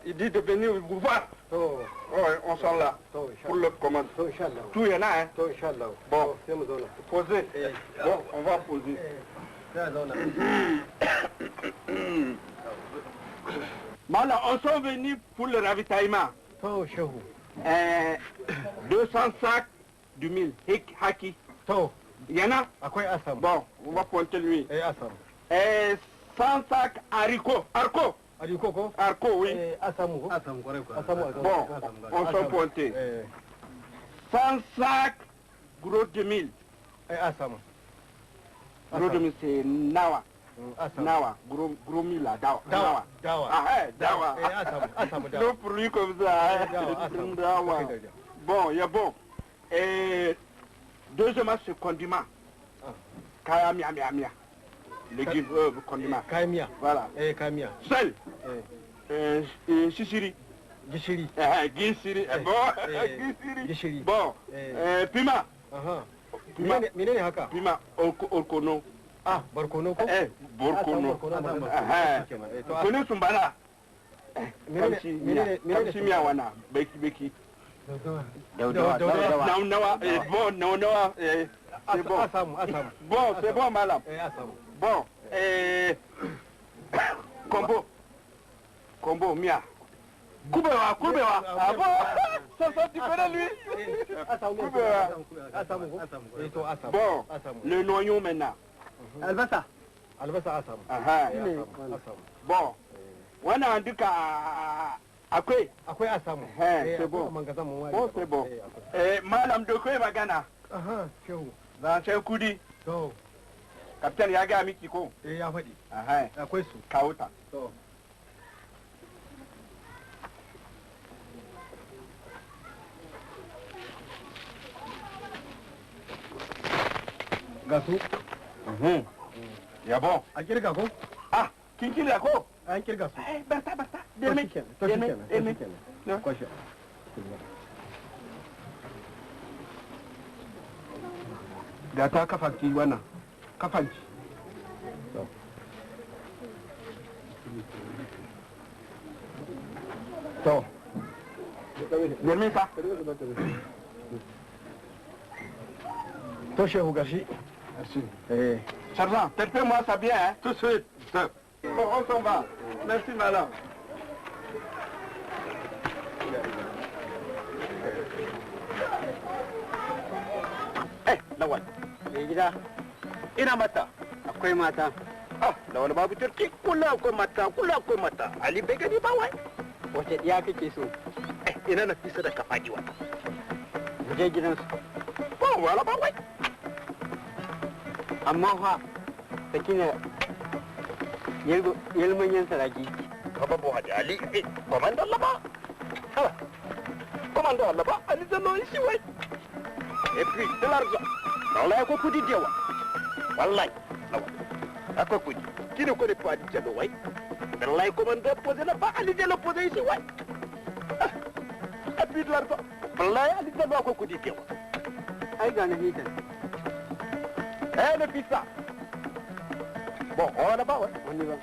Speaker 2: il dit de venir vous voir. Ouais, on s'en là. Pour le commande. Tout il y en a, hein? Bon, posez. Bon, on va poser. Voilà, on sont venus pour le ravitaillement. 200 sacs du mil, haki. Il y en a? Bon, on va pointer lui. 100 sacs haricots. Arco, oui. Bon, on s'en pointé. 100 sacs gros de mil. Gros de mil, c'est Nawa. Nawa, gros mil là, Dawa. Dawa. Le fruit comme ça, Dawa. Bon, il y a bon.
Speaker 4: Deuxièmement, c'est condiment. Kaya mia. Légumes, condiment.
Speaker 3: Kaya mia.
Speaker 4: Voilà.
Speaker 3: Kaya mia.
Speaker 4: Sel. Sisiri.
Speaker 3: Gishiri.
Speaker 4: Gishiri. Bon.
Speaker 3: Gishiri.
Speaker 4: Bon. Piment.
Speaker 3: Menene haka?
Speaker 4: Piment. Orkono.
Speaker 3: Ah, barkono ko?
Speaker 4: Barkono. Kono sumbala. Menene miya wana. Beki. Nawa. C'est bon. Bon, c'est bon, madame. Bon, combo, mia. Kubewa. Ah bon? Ça, tu connais lui? Kubewa. Bon, le noyau maintenant.
Speaker 3: Albasa asam.
Speaker 4: Bon, on a dit akwai
Speaker 3: asamu.
Speaker 4: C'est bon. Bon, c'est bon. Madame de quoi magana? Dans ce kudi. Capitaine ya ga miki ko?
Speaker 3: Ya faɗi. Akwai su.
Speaker 4: Kawo ta.
Speaker 3: Ga su.
Speaker 4: Ya bon.
Speaker 3: A kirga ko?
Speaker 4: Ah, kin kirga ko?
Speaker 3: An kirga su.
Speaker 4: Basta.
Speaker 3: Deme. Kwashe.
Speaker 4: Da ta kafanci wannan. Kafanci. To. Deme sa.
Speaker 3: To shehu gashi.
Speaker 4: Merci. Sergent, fais-moi ça bien, hein? Tout de suite. Bon, on s'en va. Merci, madame. Lawal.
Speaker 9: Mai gida.
Speaker 4: Ina mata.
Speaker 9: Akwai mata.
Speaker 4: Ah, Lawal babu turki. Kula akwai mata. Ali bai gani ba wai.
Speaker 9: Wace ɗiya kake so?
Speaker 4: Ina na fisa da kafaɗi wata.
Speaker 9: Mu je gidansu.
Speaker 4: Ba wala ba wai.
Speaker 9: Amma fa sakina yalmanyan saraki.
Speaker 4: Kaba bo haji Ali. Komando Allah ba. Hala. Komando Allah ba. Ali zallo shi wai. Et puis, de l'argent. Wallahi akwai kudi da yawa. Wallahi. Akwai kudi. Qui ne connaît pas Ali Diallo, ouais? Wallahi, commandeur posé là-bas, Ali Diallo posé ici, ouais. Et puis de l'argent. Wallahi, Ali Diallo akwai kudi da yawa.
Speaker 9: Ai ga Nafisa.
Speaker 4: Nafisa. Bon, on va là-bas, ouais.
Speaker 9: On y va.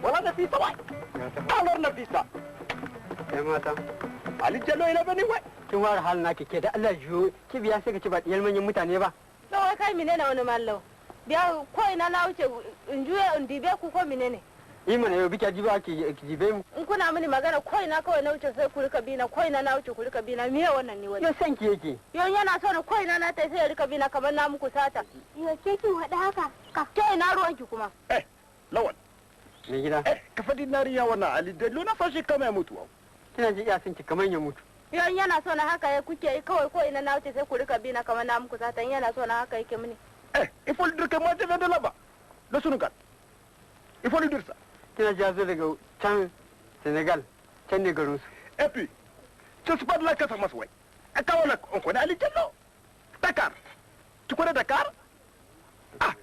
Speaker 4: Voilà Nafisa, ouais. Alors Nafisa.
Speaker 9: Ai mata.
Speaker 4: Ali Diallo ina bane, ouais.
Speaker 9: Kin ware halin naki ke da Allah jiyo ki biya sai ka ci ba yalmanyan mutane ba.
Speaker 6: Lawai kai menene wani mallau? Biya ko ina na wuce in juya in dibe ku ko menene?
Speaker 9: Yi mana yau biki jiba ki jibe mu.
Speaker 6: In kuna mini magana ko ina kawai na wuce sai ku rika bina ko ina na wuce ku rika bina miye wannan ne wani?
Speaker 9: Yau san ki yake.
Speaker 6: Yau yana so na ko ina na tai sai ya rika bina kamar na muku sata. Yau ke kin hada haka? Ka ke ina ruwanki kuma?
Speaker 4: Lawal.
Speaker 9: Mai gida.
Speaker 4: Ka faɗi nariya wannan Ali Diallo na fashi kama ya mutu.
Speaker 9: Kina ji iya sun ki kamar ya mutu.
Speaker 6: Yau yana so na haka ya kuke yi kawai ko ina na wuce sai ku rika bina kamar na muku sata yana so na haka yake mini.
Speaker 4: Il faut lui dire que moi je viens de là-bas. De Sunugal. Il faut lui dire ça.
Speaker 9: Kina ji zo daga can Senegal, can ne garin su.
Speaker 4: Et puis, tu sais pas de la Casamance, ouais. Et quand on connaît Ali Diallo. Dakar. Tu connais Dakar? Ah,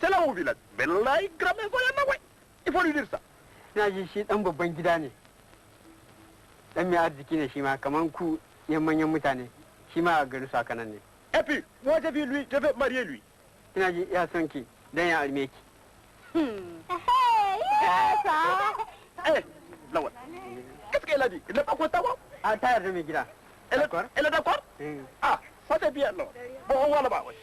Speaker 4: c'est là où vit là. Mais là, il grame un ouais. Il faut lui dire ça.
Speaker 9: Kina ji shi dan babban gida ne. Dan mai arziki ne shi ma kaman ku yan manyan mutane. Shi ma a garin su haka nan ne.
Speaker 4: Et puis, moi j'ai vu lui, je vais marier lui.
Speaker 9: Kina ji iya son ki dan ya alme ki.
Speaker 4: Lawal. Qu'est-ce qu'elle a dit? Il n'est pas content, moi?
Speaker 9: Ah, ta yarda mai gida.
Speaker 4: Elle est d'accord? Ah, ça c'est bien, non? Bon, on va là-bas, ouais.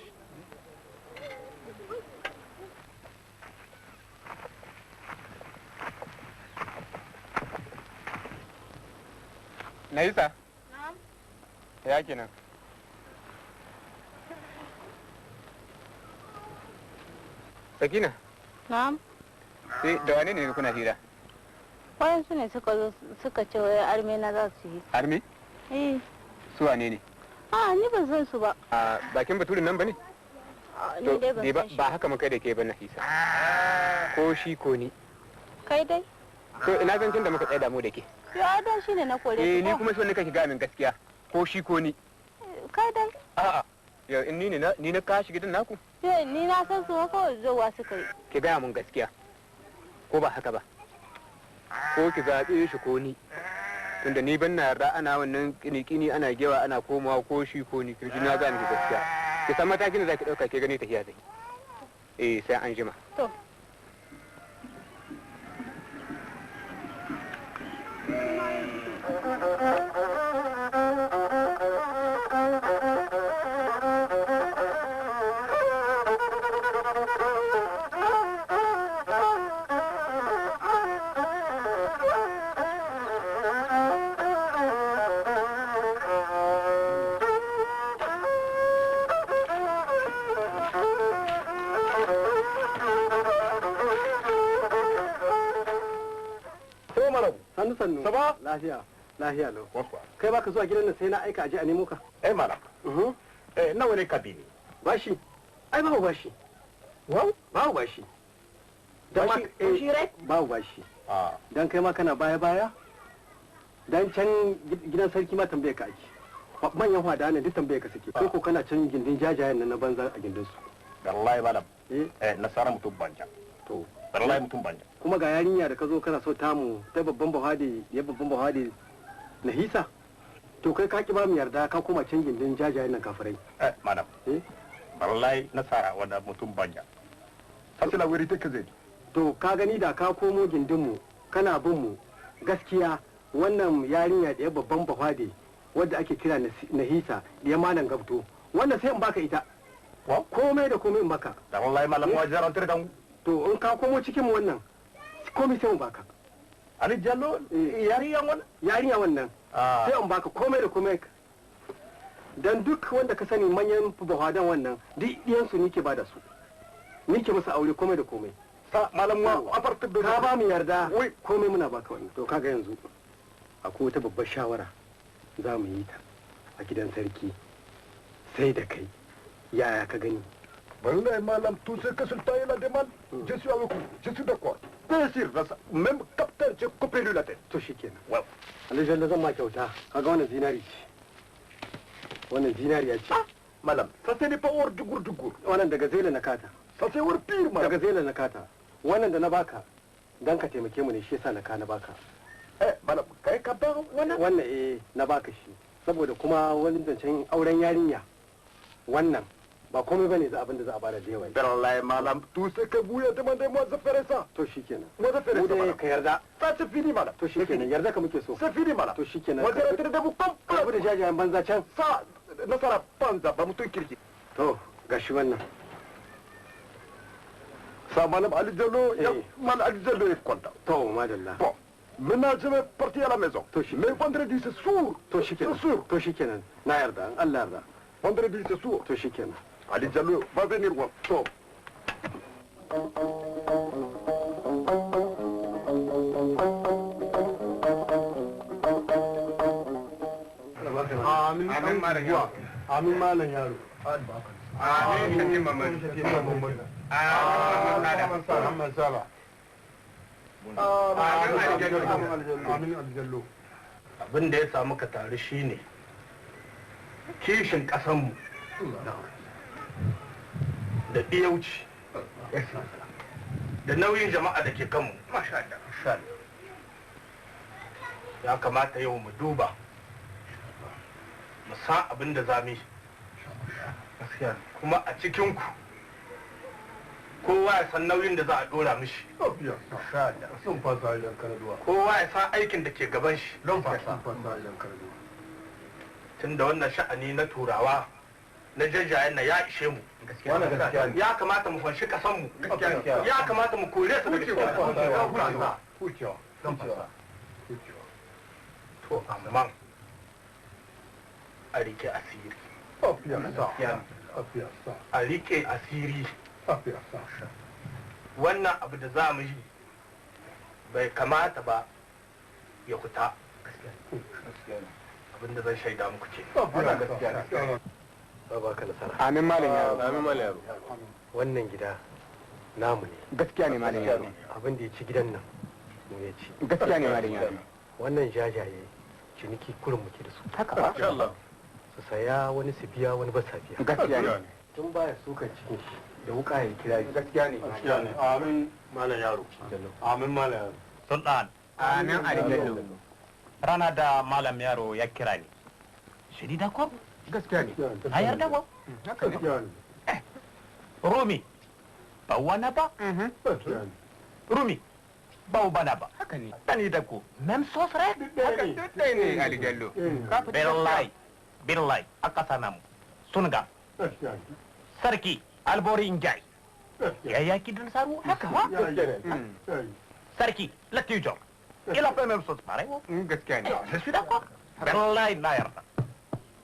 Speaker 3: Nafisa?
Speaker 6: Na'am.
Speaker 3: Ya kenan. Sakina?
Speaker 6: Na'am.
Speaker 3: Sai da wane ne kuna hira?
Speaker 6: Wayansu ne suka ce wai arme na za su yi.
Speaker 3: Arme?
Speaker 6: Eh.
Speaker 3: Su wane ne?
Speaker 6: Ah, ni ban san su ba.
Speaker 3: A bakin baturin nan ba ne?
Speaker 6: ni dai ban san shi
Speaker 2: ba haka muka da ke ba Nafisa ko shi ko ni
Speaker 6: kai dai
Speaker 2: to ina zancin da muka tsaya da mu da ke
Speaker 6: yo dan shine na kore ki
Speaker 2: ni kuma so ne kake ga min gaskiya ko shi ko ni
Speaker 6: kai dai
Speaker 2: a'a yau in ni na kashi gidan naku
Speaker 6: yo ni na san su ko zuwa suka yi
Speaker 2: ki gaya mun gaskiya ko ba haka ba ko ki zaɓe shi ko ni tunda ni ban na yarda ana wannan kini ana gewa ana komawa ko shi ko ni kirji na gane ki gaskiya ki san matakin da zaki dauka ke gani tafiya zai sai an jima
Speaker 6: to
Speaker 3: sannu saba lafiya lau kai baka zuwa gidan nan sai na aika aje a nemo ka
Speaker 4: malam nawa ne ka bi ne
Speaker 3: bashi ai babu bashi babu bashi dan ma babu bashi dan kai ma kana baya dan can gidan sarki ma tambaye ka ake manyan hada ne duk tambaye ka suke kai ko kana can gindin jajayen nan na banza a gindin su
Speaker 4: wallahi malam nasara mutum banja
Speaker 3: to
Speaker 4: wallahi mutum banja
Speaker 3: kuma ga yarinya da ka zo kana so tamu ta babban bahadi Nahisa to kai ka ki ba mu yarda ka koma can gindin jajayen nan kafirai
Speaker 4: madam wallahi nasara wanda mutum banja fasila wuri take zai
Speaker 3: to ka gani da ka komo gindin mu kana bin mu gaskiya wannan yarinya da babban bahadi wadda ake kira Nahisa da ya malam gabto wannan sai in baka ita komai da komai in baka
Speaker 4: da wallahi malam wajaran tirdan
Speaker 3: to in ka komo cikin mu wannan komai sai in baka
Speaker 4: Ali Jallo
Speaker 3: yarinya wannan sai in baka komai da komai dan duk wanda ka sani manyan bahadan wannan duk iyan su nike ba da su nike musu aure komai da komai
Speaker 4: malam wa afarta da
Speaker 3: ka ba mu yarda komai muna baka wannan to kaga yanzu akwai wata babbar shawara za mu yi ta a gidan sarki sai da kai yaya ka gani
Speaker 4: wallahi malam tout ce que sultan il a demande je suis avec vous je suis d'accord bien sûr même capitaine j'ai coupé lui la tête
Speaker 3: to shikenan aljanna zan ma kyauta kaga wannan zinari ce wannan zinariya ce
Speaker 4: malam ça ce n'est pas hors du gour
Speaker 3: wannan daga zela na kata
Speaker 4: ça c'est hors pire malam
Speaker 3: daga zela na kata wannan da na baka dan ka taimake mu ne shi yasa na baka
Speaker 4: malam kai ka ba
Speaker 3: wannan na baka shi saboda kuma wani zancen auren yarinya wannan ba komai bane za abin da za a bada da yawa
Speaker 4: wallahi malam tout ce que vous avez demandé moi je ferai ça
Speaker 3: to shikenan
Speaker 4: moi je ferai ça
Speaker 3: ka yarda
Speaker 4: ça c'est fini malam
Speaker 3: to shikenan yarda ka muke so
Speaker 4: c'est fini malam
Speaker 3: to shikenan
Speaker 4: moi je retire de vous
Speaker 3: ka bude jajayen banza can
Speaker 4: ça nasara banza ba mutun kirki
Speaker 3: to gashi wannan
Speaker 4: ça malam Ali Jallo malam Ali Jallo est content
Speaker 3: to madalla
Speaker 4: bon maintenant je vais partir à la maison mais vendredi c'est sûr
Speaker 3: to shikenan to shikenan na yarda Allah yarda
Speaker 4: vendredi c'est sûr
Speaker 3: to shikenan
Speaker 4: Ali Jallo va venir voir.
Speaker 3: To. Amin malam yaro.
Speaker 2: Amin shakin mamadu.
Speaker 3: Amin sala. Amin aljallo.
Speaker 8: Abin da ya samu ka tare shine kishin ƙasanmu da ɗiyauci da nauyin jama'a da ke kanmu ya kamata yau mu duba mu san abin da za mu yi kuma a cikinku kowa ya san nauyin da za a dora mishi kowa ya san aikin da ke gaban shi tun da wannan sha'ani na turawa na jajayen na ya ishe mu ya kamata mu fanshi kasan mu ya kamata mu kore su daga to amma a rike asiri a rike asiri wannan abu da za mu yi bai kamata ba ya fita abinda zan shaida muku ce
Speaker 3: ba ka nasara.
Speaker 7: Amin malam yaro.
Speaker 3: Amin malam yaro. Wannan gida namu ne.
Speaker 7: Gaskiya ne malam yaro.
Speaker 3: Abin da ya ci gidan nan mu ya ci.
Speaker 7: Gaskiya ne malam yaro.
Speaker 3: Wannan jajaye ciniki kurin muke da su.
Speaker 7: Haka ba.
Speaker 3: Insha Allah. Su saya wani su biya wani ba sa biya.
Speaker 7: Gaskiya ne.
Speaker 3: Tun baya sukan cikin shi da wuka ya kira shi.
Speaker 7: Gaskiya ne.
Speaker 8: Gaskiya ne. Amin malam yaro. Amin malam yaro.
Speaker 10: Sultan.
Speaker 7: Amin Arigallo.
Speaker 10: Rana da malam yaro ya kira ni. Shiri da ko?
Speaker 7: Gaskiya ne.
Speaker 10: A yarda ko?
Speaker 7: Haka ne.
Speaker 10: Rumi. Ba wana ba? Rumi. Ba bana ba.
Speaker 7: Haka ne.
Speaker 10: Tani da ko. Mem sosre?
Speaker 7: Haka ne Arigallo.
Speaker 10: Billahi aka sana mu. Sunga. Sarki Albori Injai. Ya yaki dun saru haka ba? Sarki Latijo. Ila pe mem sos pare wo?
Speaker 7: Gaskiya ne.
Speaker 10: Je suis d'accord. Billahi na yarda.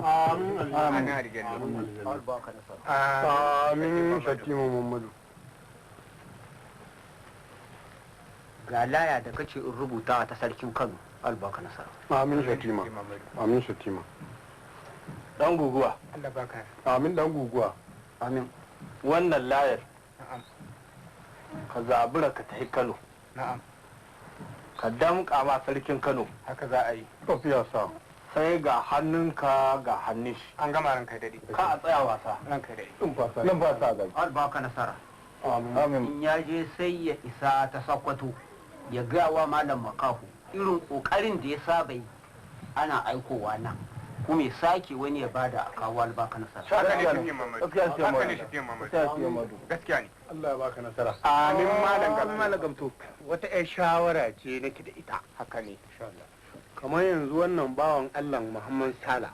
Speaker 7: Amin Arigallo. Amin Shatima Muhammadu.
Speaker 9: Ga laya da kace in rubuta ta sarkin Kano albaka nasara.
Speaker 7: Amin Shatima. Amin Shatima.
Speaker 8: Dan guguwa.
Speaker 7: Allah baka.
Speaker 8: Amin dan guguwa.
Speaker 9: Amin.
Speaker 8: Wannan layar ka zabura ka tafi Kano.
Speaker 7: Na'am.
Speaker 8: Ka damƙa ma sarkin Kano.
Speaker 7: Haka za a yi.
Speaker 8: Tafiya sa. Sai ga hannunka ga hannun shi.
Speaker 7: An gama ranka dade.
Speaker 8: Ka a tsaya wasa.
Speaker 7: Ranka dade.
Speaker 8: Nan ba sa gari.
Speaker 9: Albaka nasara.
Speaker 8: Amin.
Speaker 9: In ya je sai ya isa ta Sokoto ya gawa malam Makahu irin kokarin da ya saba yi ana aikowa nan. Kuma ya sake wani ya bada a kawo albaka nasara.
Speaker 7: Haka ne Shatima Muhammadu. Haka ne Shatima Muhammadu. Gaskiya ne.
Speaker 8: Allah ya baka nasara.
Speaker 7: Amin malam gamto. Wata ƴar shawara ce nake da ita. Haka ne.
Speaker 8: Kamar yanzu wannan bawan Allah Muhammad Sala.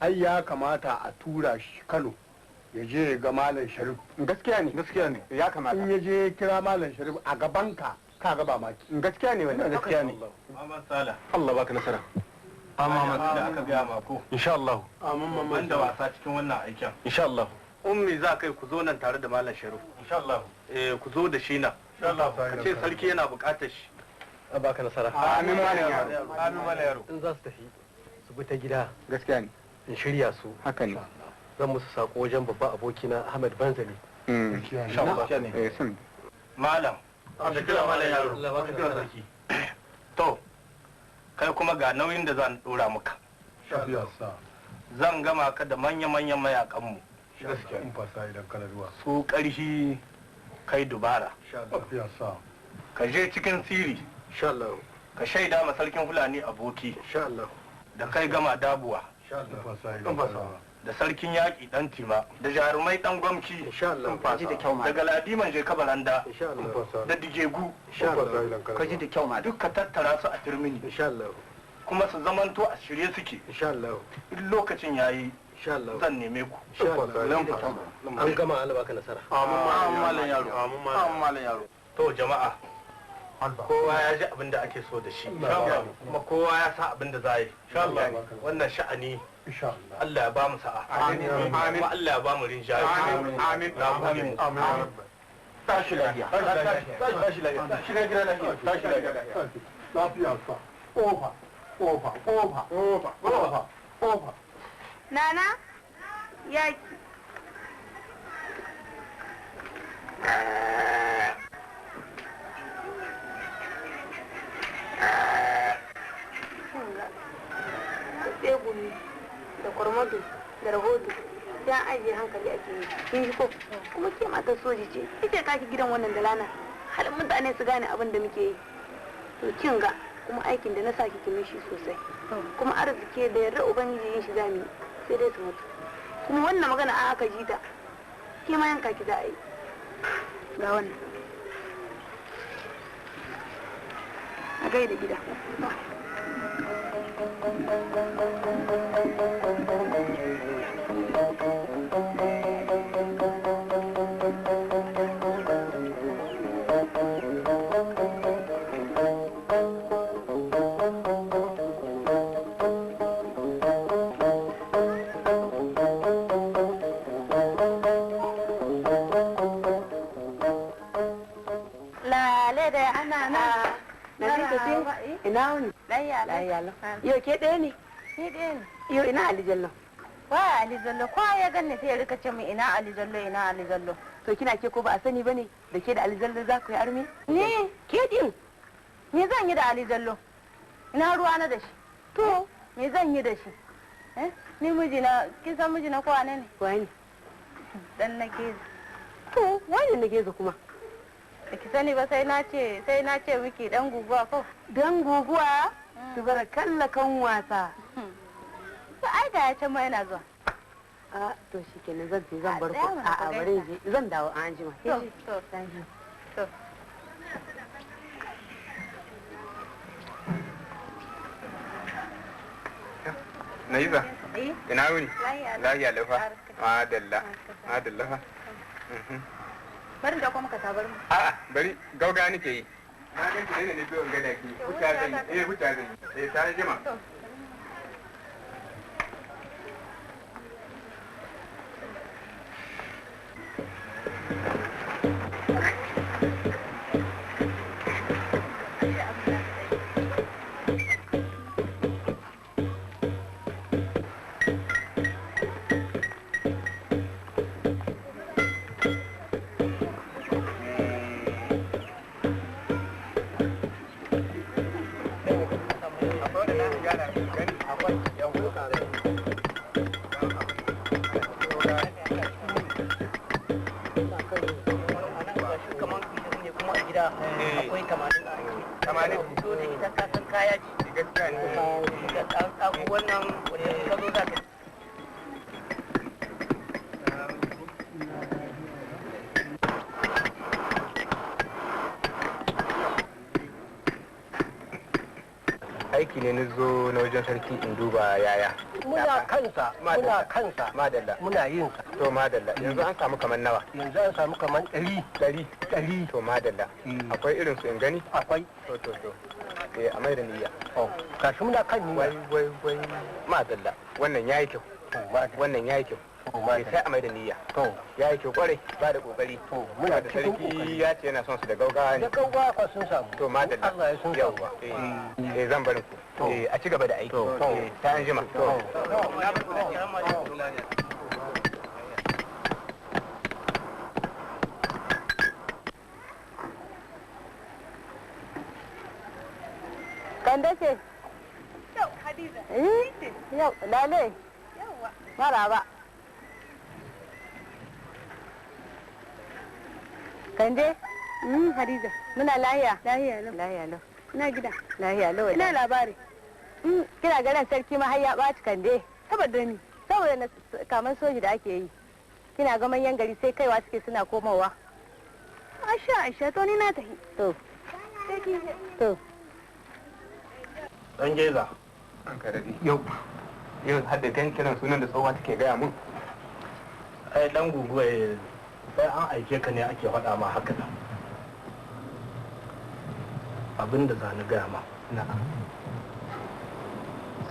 Speaker 8: Ai ya kamata a tura shi Kano ya je ga Malam Sharif.
Speaker 7: Gaskiya ne.
Speaker 8: Gaskiya ne.
Speaker 7: Ya kamata.
Speaker 8: In ya je kira Malam Sharif a gabanka ka ga ba maki.
Speaker 7: Gaskiya ne wannan.
Speaker 8: Gaskiya ne.
Speaker 3: Muhammad Sala.
Speaker 8: Allah baka nasara.
Speaker 3: Amma da aka gaya mako.
Speaker 8: Insha Allah.
Speaker 3: Ban da wasa cikin wannan aikin.
Speaker 8: Insha Allah.
Speaker 3: Ummi za kai ku zo nan tare da Malam Sharif.
Speaker 8: Insha Allah.
Speaker 3: Ku zo da shi nan.
Speaker 8: Insha Allah.
Speaker 3: Ka ce sarki yana buƙatar shi.
Speaker 8: A baka nasara.
Speaker 7: Amin malam yaro.
Speaker 8: Amin malam yaro.
Speaker 3: In za su tafi su bi ta gida
Speaker 7: Gaskiya ne.
Speaker 3: in shirya su.
Speaker 7: Haka ne.
Speaker 3: Zan musu sako wajen babban abokina Ahmed Banzali.
Speaker 8: Insha Allah.
Speaker 7: Sun.
Speaker 3: Malam.
Speaker 8: A kira malam yaro.
Speaker 3: Allah baka
Speaker 8: kira
Speaker 3: nasara.
Speaker 8: sarki.
Speaker 3: To, kai kuma ga nauyin da zan dora maka.
Speaker 8: Tafiya sa.
Speaker 3: Zan gama ka da manya-manyan mayakanmu.
Speaker 8: Gaskiya in fasa idan kana zuwa.
Speaker 3: Su ƙarfi kai dubara.
Speaker 8: Tafiya sa.
Speaker 3: Ka je cikin siri.
Speaker 8: Insha Allah.
Speaker 3: Ka shaida ma sarkin Fulani aboki.
Speaker 8: Insha Allah.
Speaker 3: Da kai gama dabuwa.
Speaker 8: Insha Allah. Fasa idan kana zuwa.
Speaker 3: Da sarkin yaƙi ɗan tima. Da jarumai ɗan gwamci.
Speaker 8: Insha Allah.
Speaker 9: Ji da kyau ma.
Speaker 3: Da galadiman je kabaranda.
Speaker 8: Insha Allah.
Speaker 3: Da digegu.
Speaker 8: Insha Allah.
Speaker 9: Ka ji da kyau ma.
Speaker 3: Duk ka tattara su a turmini.
Speaker 8: Insha Allah.
Speaker 3: Kuma su zamanto a shirye suke.
Speaker 8: Insha Allah.
Speaker 3: In lokacin yayi
Speaker 8: Insha Allah.
Speaker 3: zan neme ku.
Speaker 8: Insha Allah.
Speaker 3: Lamfa.
Speaker 8: An gama Allah baka nasara.
Speaker 3: Amin malam yaro.
Speaker 8: Amin
Speaker 3: malam yaro. To jama'a. Kowa ya ji abin da ake so da shi. Kuma kowa ya sa abin da za yi. Wannan sha'ani
Speaker 8: Insha Allah.
Speaker 3: Allah ya ba mu sa'a.
Speaker 7: Amin.
Speaker 3: Kuma Allah ya ba mu rinjaye.
Speaker 7: Amin. Amin.
Speaker 3: Na gode.
Speaker 8: Amin.
Speaker 9: Tashi lafiya.
Speaker 8: Tashi lafiya. Shiga gida lafiya. Tashi lafiya. Lafiya sa. Ofa. Ofa. Ofa. Ofa. Ofa. Ofa.
Speaker 6: Nana, yaki. Tsegumi da kwarmatu da rahoto sai an ajiye hankali ake yi. Kin ji ko? Kuma ke matar soji ce. Kike kaki gidan wannan da lana. Halin mutane su gane abin da muke yi. To kin ga kuma aikin da na sa kike mishi sosai. Kuma arziki da yarda ubangiji yin shi zamu sai dai su mutu. Kuma wannan magana a aka ji ta. Ke ma yanka ki za a yi. Ga wannan. A gaida gida. Lale da ana na. Ina wuni? Yau ke ɗaya ne? Ke ɗaya ne. Yau ina alijallo? Waya Ali Jallo, kowa ya ganni sai ya rika ce min ina Ali Jallo ina Ali Jallo.
Speaker 11: To kina ke ko ba a sani bane da ke da Ali Jallo za ku yi armi?
Speaker 6: Ni ke din. Me zan yi da Ali Jallo? Ina ruwa na da shi. To, me zan yi da shi? Ni mijina, kin san mijina ko wane ne?
Speaker 11: Wani.
Speaker 6: Dan na Geza.
Speaker 11: To, wani na Geza kuma?
Speaker 6: Da ki sani ba sai na ce miki dan guguwa ko?
Speaker 11: Dan guguwa? Tubarakalla kan wasa.
Speaker 6: To ai da ya ce ma yana zuwa.
Speaker 11: A to shikenan zan bar ku. A bare je zan dawo an jima.
Speaker 6: To.
Speaker 1: Naiza, ina wuni? Lahiya lafa. Madalla. Fa.
Speaker 6: Bari da kuma ka tabar mu.
Speaker 1: A'a, bari gauga nake yi. Na ganki ne biyo in ga da ki. Huta zan yi. Tare jima.
Speaker 9: Akwai tamanin to da ita kasan kaya ce gaskiya ne da ɗan wannan wani ka zo za ka
Speaker 1: aiki ne na zo na wajen sarki in duba yaya.
Speaker 2: Muna kansa.
Speaker 1: Madalla.
Speaker 2: Muna yin sa.
Speaker 1: To madalla. Yanzu an samu kaman nawa?
Speaker 2: Yanzu an samu kaman 100.
Speaker 1: To madalla. Akwai irin su in gani?
Speaker 2: Akwai.
Speaker 1: To. A mai da niyya.
Speaker 2: Kashi muna kan niyya.
Speaker 1: Wai. Madalla. Wannan yayi kyau. Sai a mai da niyya. Ya yi kyau kwarai ba da kokari.
Speaker 2: Muna
Speaker 1: da sarki ya ce yana son su da gaugawa ne.
Speaker 2: Da gaugawa kwa sun samu.
Speaker 1: To madalla.
Speaker 2: Allah ya sun samu.
Speaker 1: Zan barin ku. A ci gaba da aiki. Ta an jima.
Speaker 6: Kande ce?
Speaker 11: Yau, Hadiza.
Speaker 6: Yau, lale. Maraba. Kande?
Speaker 11: Hadiza.
Speaker 6: Muna lahiya?
Speaker 11: Lahiya lau.
Speaker 6: Ina gida?
Speaker 11: Lahiya lau.
Speaker 6: Ina labari. Kina ganin sarki ma har ya ɓaci Kande.
Speaker 11: Saboda ni.
Speaker 6: Saboda na kaman soji da ake yi. Kina ga manyan gari sai kaiwa suke suna komowa.
Speaker 11: Aisha, to ni na tafi.
Speaker 6: To. To.
Speaker 2: Dan Geza.
Speaker 1: An ka daɗi. Yau hadda kan kiran sunan da tsohuwa take gaya mun.
Speaker 2: Ai dan guguwa sai an aike ka ne ake faɗa ma haka da. Abinda za ni gaya ma.
Speaker 1: Na'am.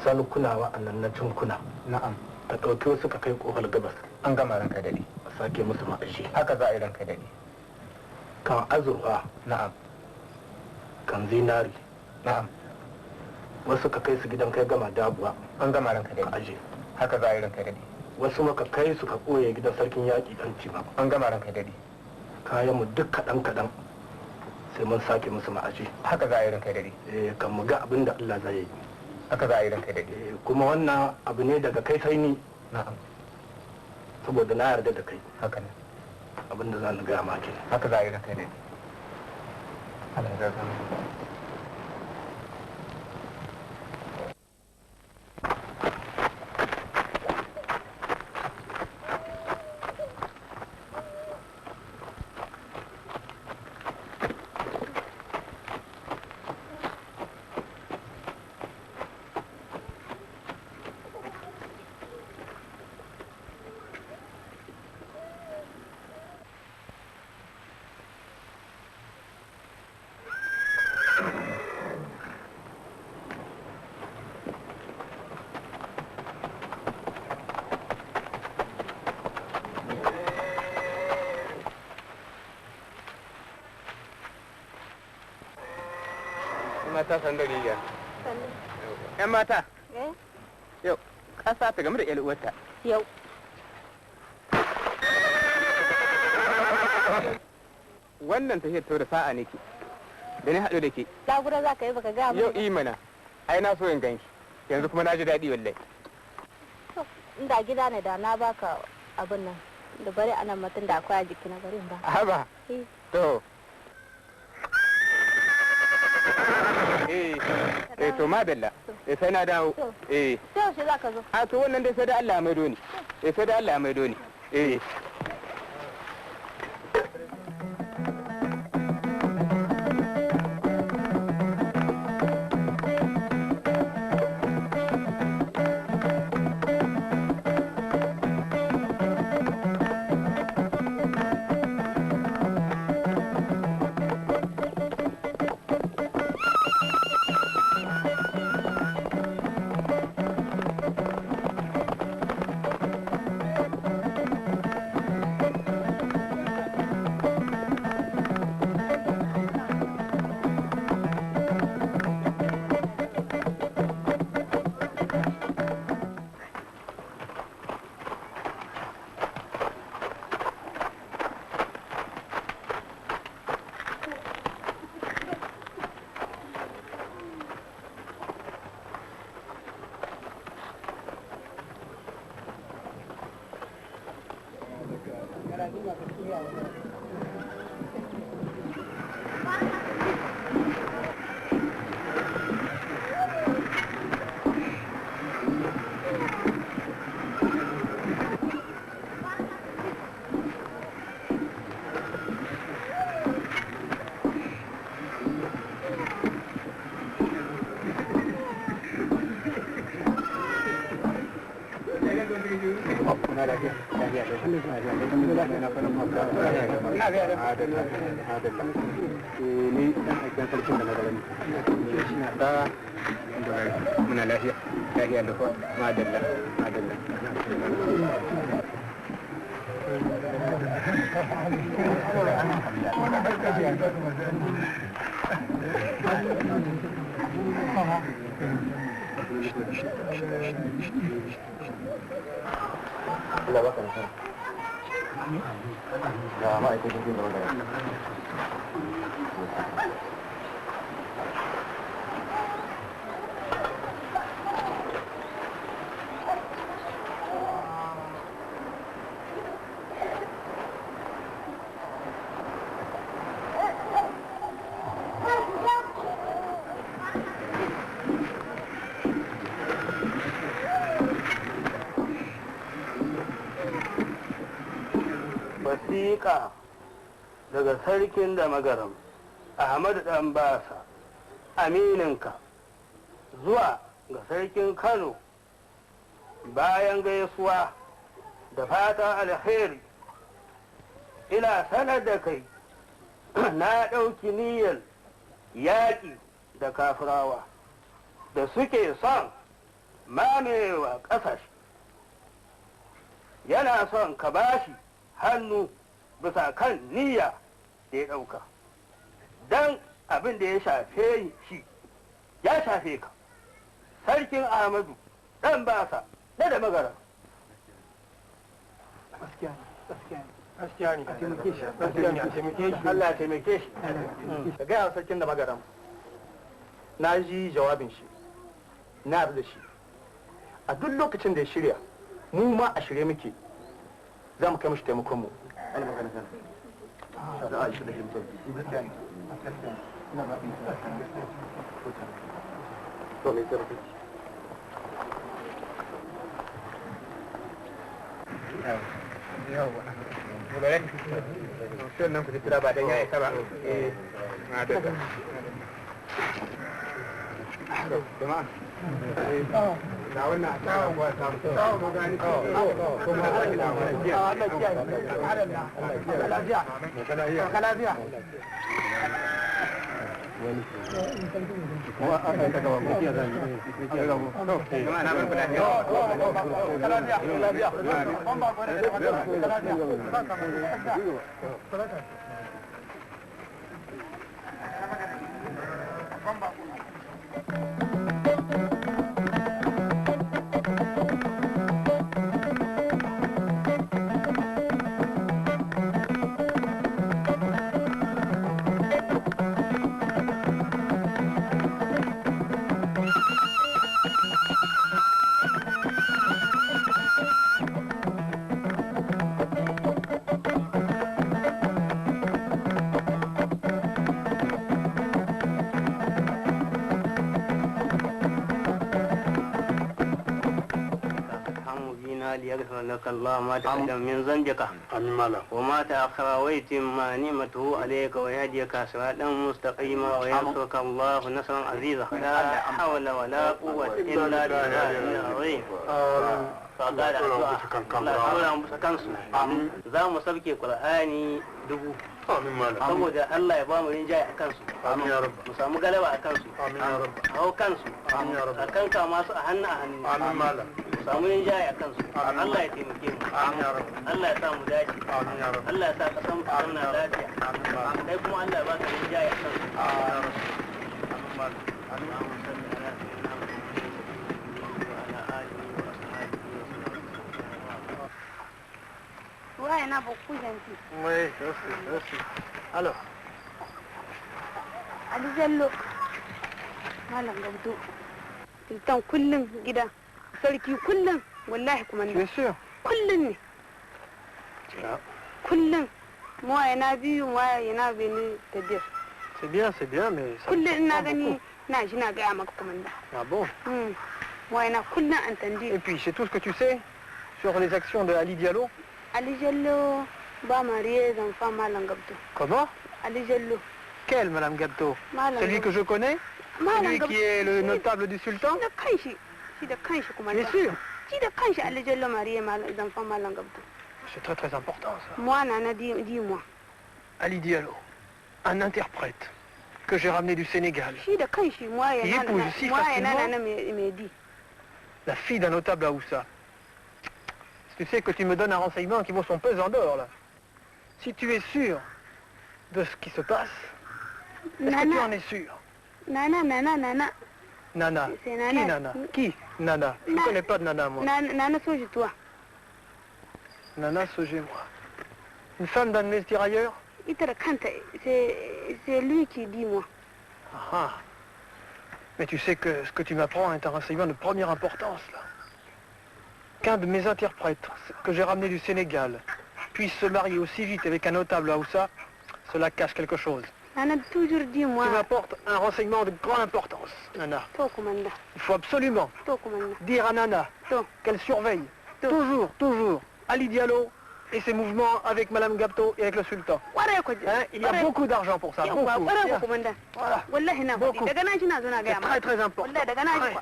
Speaker 2: Salkuna wa'annan na cinkuna.
Speaker 1: Na'am.
Speaker 2: Ta ɗauki wasu ka kai ƙofar gabas.
Speaker 1: An gama ranka daɗi.
Speaker 2: A sake musu ma'ashi.
Speaker 1: Haka za a yi ranka daɗi.
Speaker 2: Kan azurfa.
Speaker 1: Na'am.
Speaker 2: Kan zinari.
Speaker 1: Na'am.
Speaker 2: Wasu ka kai su gidan kai gama dabuwa.
Speaker 1: An gama ranka daɗi.
Speaker 2: Aje.
Speaker 1: Haka za a yi ranka daɗi.
Speaker 2: Wasu maka kai su ka ɓoye gidan sarkin yaƙi ɗan cima.
Speaker 1: An gama ranka daɗi.
Speaker 2: Kayan mu duk kaɗan sai mun sake musu ma'aji.
Speaker 1: Haka za a yi ranka daɗi.
Speaker 2: Kan mu ga abin da Allah zai yi.
Speaker 1: Haka za a yi ranka daɗi.
Speaker 2: Kuma wannan abu ne daga kai sai ni.
Speaker 1: Na'am.
Speaker 2: Saboda na yarda da kai.
Speaker 1: Haka ne.
Speaker 2: Abin da za ni gaya ma ke.
Speaker 1: Haka za a yi ranka daɗi. Allah ya zama. Mata san da riga. Yan mata. Yau, kasa ta game da ƴar uwarta.
Speaker 11: yau
Speaker 2: wannan tafiyar ta da sa'a nake da ni haɗu da ke
Speaker 11: labura za ka yi baka gaya
Speaker 2: yau imana ai na so in ganki yanzu kuma na ji daɗi wallahi
Speaker 11: inda gida ne da na baka abin nan da bari anan mutum da akwai a jiki na bari ba
Speaker 2: haba to to madalla sai na dawo
Speaker 11: sai yaushe za ka zo
Speaker 2: a to wannan dai sai da Allah ya maido ni sai da Allah ya maido ni muna lafiya da kuwa madalla Allah baka nasara. Ya ma'aikacin jin gaba da
Speaker 9: wasiƙa daga sarkin da magaram Ahmadu ɗan basa amininka zuwa ga sarkin Kano bayan gaisuwa da fatan alheri ina sanar da kai na ɗauki niyyar yaƙi da kafirawa da suke son mamewa ƙasashe yana son ka bashi hannu bisa kan niyya da ya ɗauka don abin da ya shafe shi ya shafe ka sarkin Ahmadu ɗan basa da magara gaskiya ne a taimake shi Allah ya taimake shi ka gaya sarkin da magaram na ji jawabin shi na da shi a duk lokacin da ya shirya mu ma a shirye muke za mu kai mashi taimakon mu nan ku kira ba dan ya isa ba jama'a na wannan ta ba ta mu gani kuma lafiya
Speaker 12: لك الله ما تقدم من ذنبك وما تأخر ويتم نعمته عليك ويهديك صراطا مستقيما وينصرك الله نصرا عزيزا لا حول ولا قوة إلا بالله العظيم فقال الله حول مسكنسو za mu sauke Qur'ani 1000 saboda Allah ya ba mu rinjaye a kansu mu samu galaba a kansu hau kansu a kanka masu a hannu mu samu rinjaye a kansu Allah ya taimake mu Allah ya sa mu dace Allah ya sa kasan mu zauna lafiya kai kuma Allah ya ba ka rinjaye a kansu
Speaker 6: Ouais, il y en a beaucoup, gentil.
Speaker 9: Oui, merci. Alors
Speaker 6: Alijallo, malam gabdo. Sultan kullum gida. Sarki kullum, wallahi kuma ne.
Speaker 9: Bien sûr.
Speaker 6: Kullum ne. Kullum. Moi, yana biyu, moi, yana beni ta dir.
Speaker 9: C'est bien, mais...
Speaker 6: Kullum ina gani, na ji na gaya maka kuma da.
Speaker 9: Ah bon?
Speaker 6: Moi, yana kullum entendu.
Speaker 9: Et puis, c'est tout ce que tu sais sur les actions de Ali Diallo?
Speaker 6: Ali Jallo ba marié d'enfant malam gabdo.
Speaker 9: Comment?
Speaker 6: Ali Jallo.
Speaker 9: Quel, Madame Gabto? Celui que je connais? Celui qui est le notable du sultan?
Speaker 6: Si de kanshi kuma.
Speaker 9: Bien sûr.
Speaker 6: Si de kanshi Ali Jallo marié d'enfant malam gabdo.
Speaker 9: C'est très très important ça.
Speaker 6: Moi, Nana, dis-moi.
Speaker 9: Ali Diallo, un interprète que j'ai ramené du Sénégal.
Speaker 6: Si de kanshi, moi,
Speaker 9: qui épouse si facilement
Speaker 6: me dit.
Speaker 9: La fille d'un notable à Oussa. Tu sais que tu me donnes un renseignement qui vaut son pesant d'or, là. Si tu es sûr de ce qui se passe, est-ce que tu en es sûr?
Speaker 6: Nana.
Speaker 9: Nana.
Speaker 6: C'est Nana.
Speaker 9: Qui Nana? Qui Nana? Je ne connais pas de Nana, moi.
Speaker 6: Nana Soji, toi.
Speaker 9: Nana Sogé, moi. Une femme d'un de mes tirailleurs?
Speaker 6: C'est lui qui dit, moi.
Speaker 9: Ah. Mais tu sais que ce que tu m'apprends est un renseignement de première importance, là. Qu'un de mes interprètes, que j'ai ramené du Sénégal, puisse se marier aussi vite avec un notable à Oussa, cela cache quelque chose.
Speaker 6: Nana toujours dit, moi...
Speaker 9: Tu m'apportes un renseignement de grande importance, Nana. Il faut absolument dire à Nana qu'elle surveille toujours Ali Diallo et ses mouvements avec Madame Gabto et avec le sultan. Hein? Il y a beaucoup d'argent pour ça, beaucoup. Voilà. Beaucoup. C'est très très important. Ouais.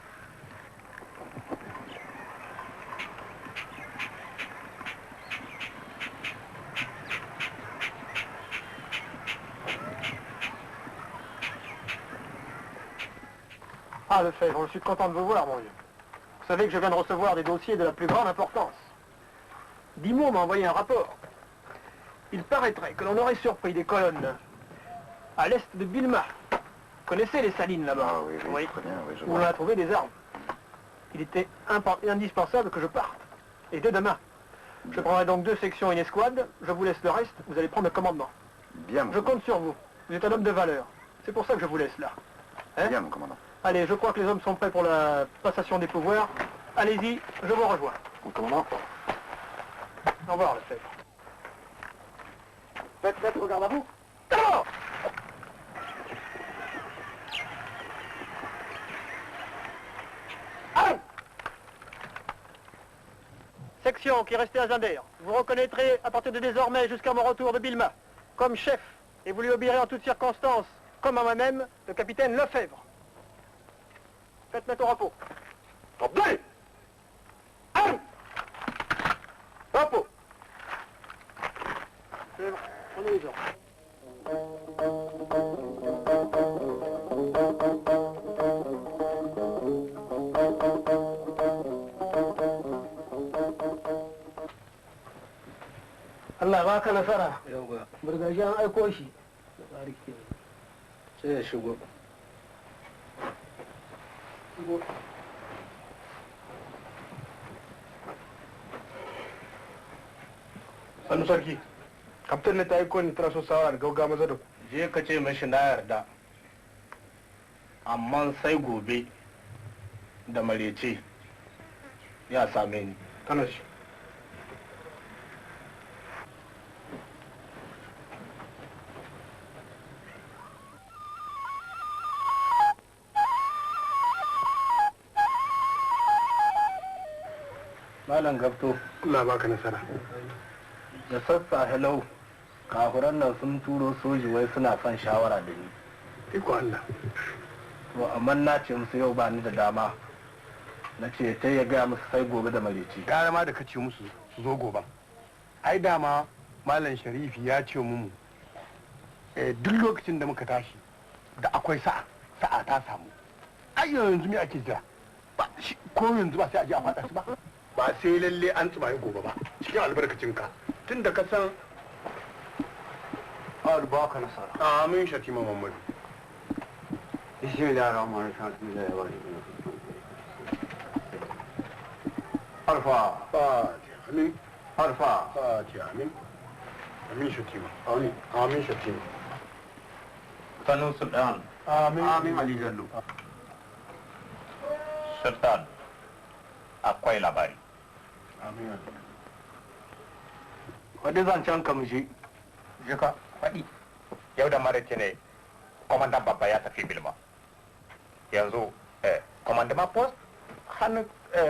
Speaker 9: Ah, Lefebvre, je suis content de vous voir, mon vieux. Vous savez que je viens de recevoir des dossiers de la plus grande importance. Dimon m'a envoyé un rapport. Il paraîtrait que l'on aurait surpris des colonnes à l'est de Bilma. Vous connaissez les salines là-bas?
Speaker 5: Ah oui, je connais, je
Speaker 9: où
Speaker 5: vois.
Speaker 9: on a trouvé des armes. Il était indispensable que je parte. Et dès demain. Je prendrai donc 2 sections et une escouade. Je vous laisse le reste. Vous allez prendre le commandement.
Speaker 5: Bien,
Speaker 9: je compte sur vous. Vous êtes un homme de valeur. C'est pour ça que je vous laisse là. Hein?
Speaker 5: Bien, mon commandant.
Speaker 9: Allez, je crois que les hommes sont prêts pour la passation des pouvoirs. Allez-y, je vous rejoins.
Speaker 5: Mon commandant.
Speaker 9: Au revoir, Lefebvre. Faites garde à vous. D'abord! Allez! Section qui est restée à Zinder. Vous reconnaîtrez à partir de désormais jusqu'à mon retour de Bilma comme chef et vous lui obéirez en toutes circonstances, comme à moi-même, le capitaine Lefebvre. Faites mettre au repos. Allez! Allez! Repos. Prenez les ordres. Allah ba ka nasara. Burgashi an aiko shi.
Speaker 3: Sai ya shigo.
Speaker 9: Sannu sarki. Kaftan ne ta aiko ni tana so sawara da gauga maza da ku.
Speaker 3: Je ka ce mashi na yarda. Amma sai gobe da marece ya same ni.
Speaker 9: Kana shi. Malam Gabto,
Speaker 7: Allah baka nasara.
Speaker 9: da sassa hello kafuran nan sun turo soji wai suna son shawara da ni.
Speaker 7: Iko Allah.
Speaker 9: To amma na ce musu yau ba ni da dama. Na ce ta ya gaya musu sai gobe da mareci.
Speaker 7: Gara ma da kace musu su zo goban. Ai dama Malam Sharifi ya ce mu duk lokacin da muka tashi da akwai sa'a ta samu. Ai yanzu me ake jira? Ko yanzu ba sai a je a faɗa su ba. Ba sai lalle an tsumaye gobe ba. Cikin albarkacinka. Tun da ka san
Speaker 9: Baka nasara.
Speaker 7: amin Shatima Muhammadu.
Speaker 9: Bismillahirrahmanirrahim.
Speaker 7: Harfa. Fatiha. Amin. Harfa. Fatiha. Amin. Amin Shatima. Amin. Amin Shatima.
Speaker 10: Sanu Sultan.
Speaker 7: Amin. Amin Ali Jallo.
Speaker 10: Sultan. Akwai labari.
Speaker 7: Amin.
Speaker 9: Wadda zancen kamshi.
Speaker 10: Jika, faɗi. Yau da maraice ne, kwamandan babba ya tafi Bilma. Yanzu, kwamandan post hannun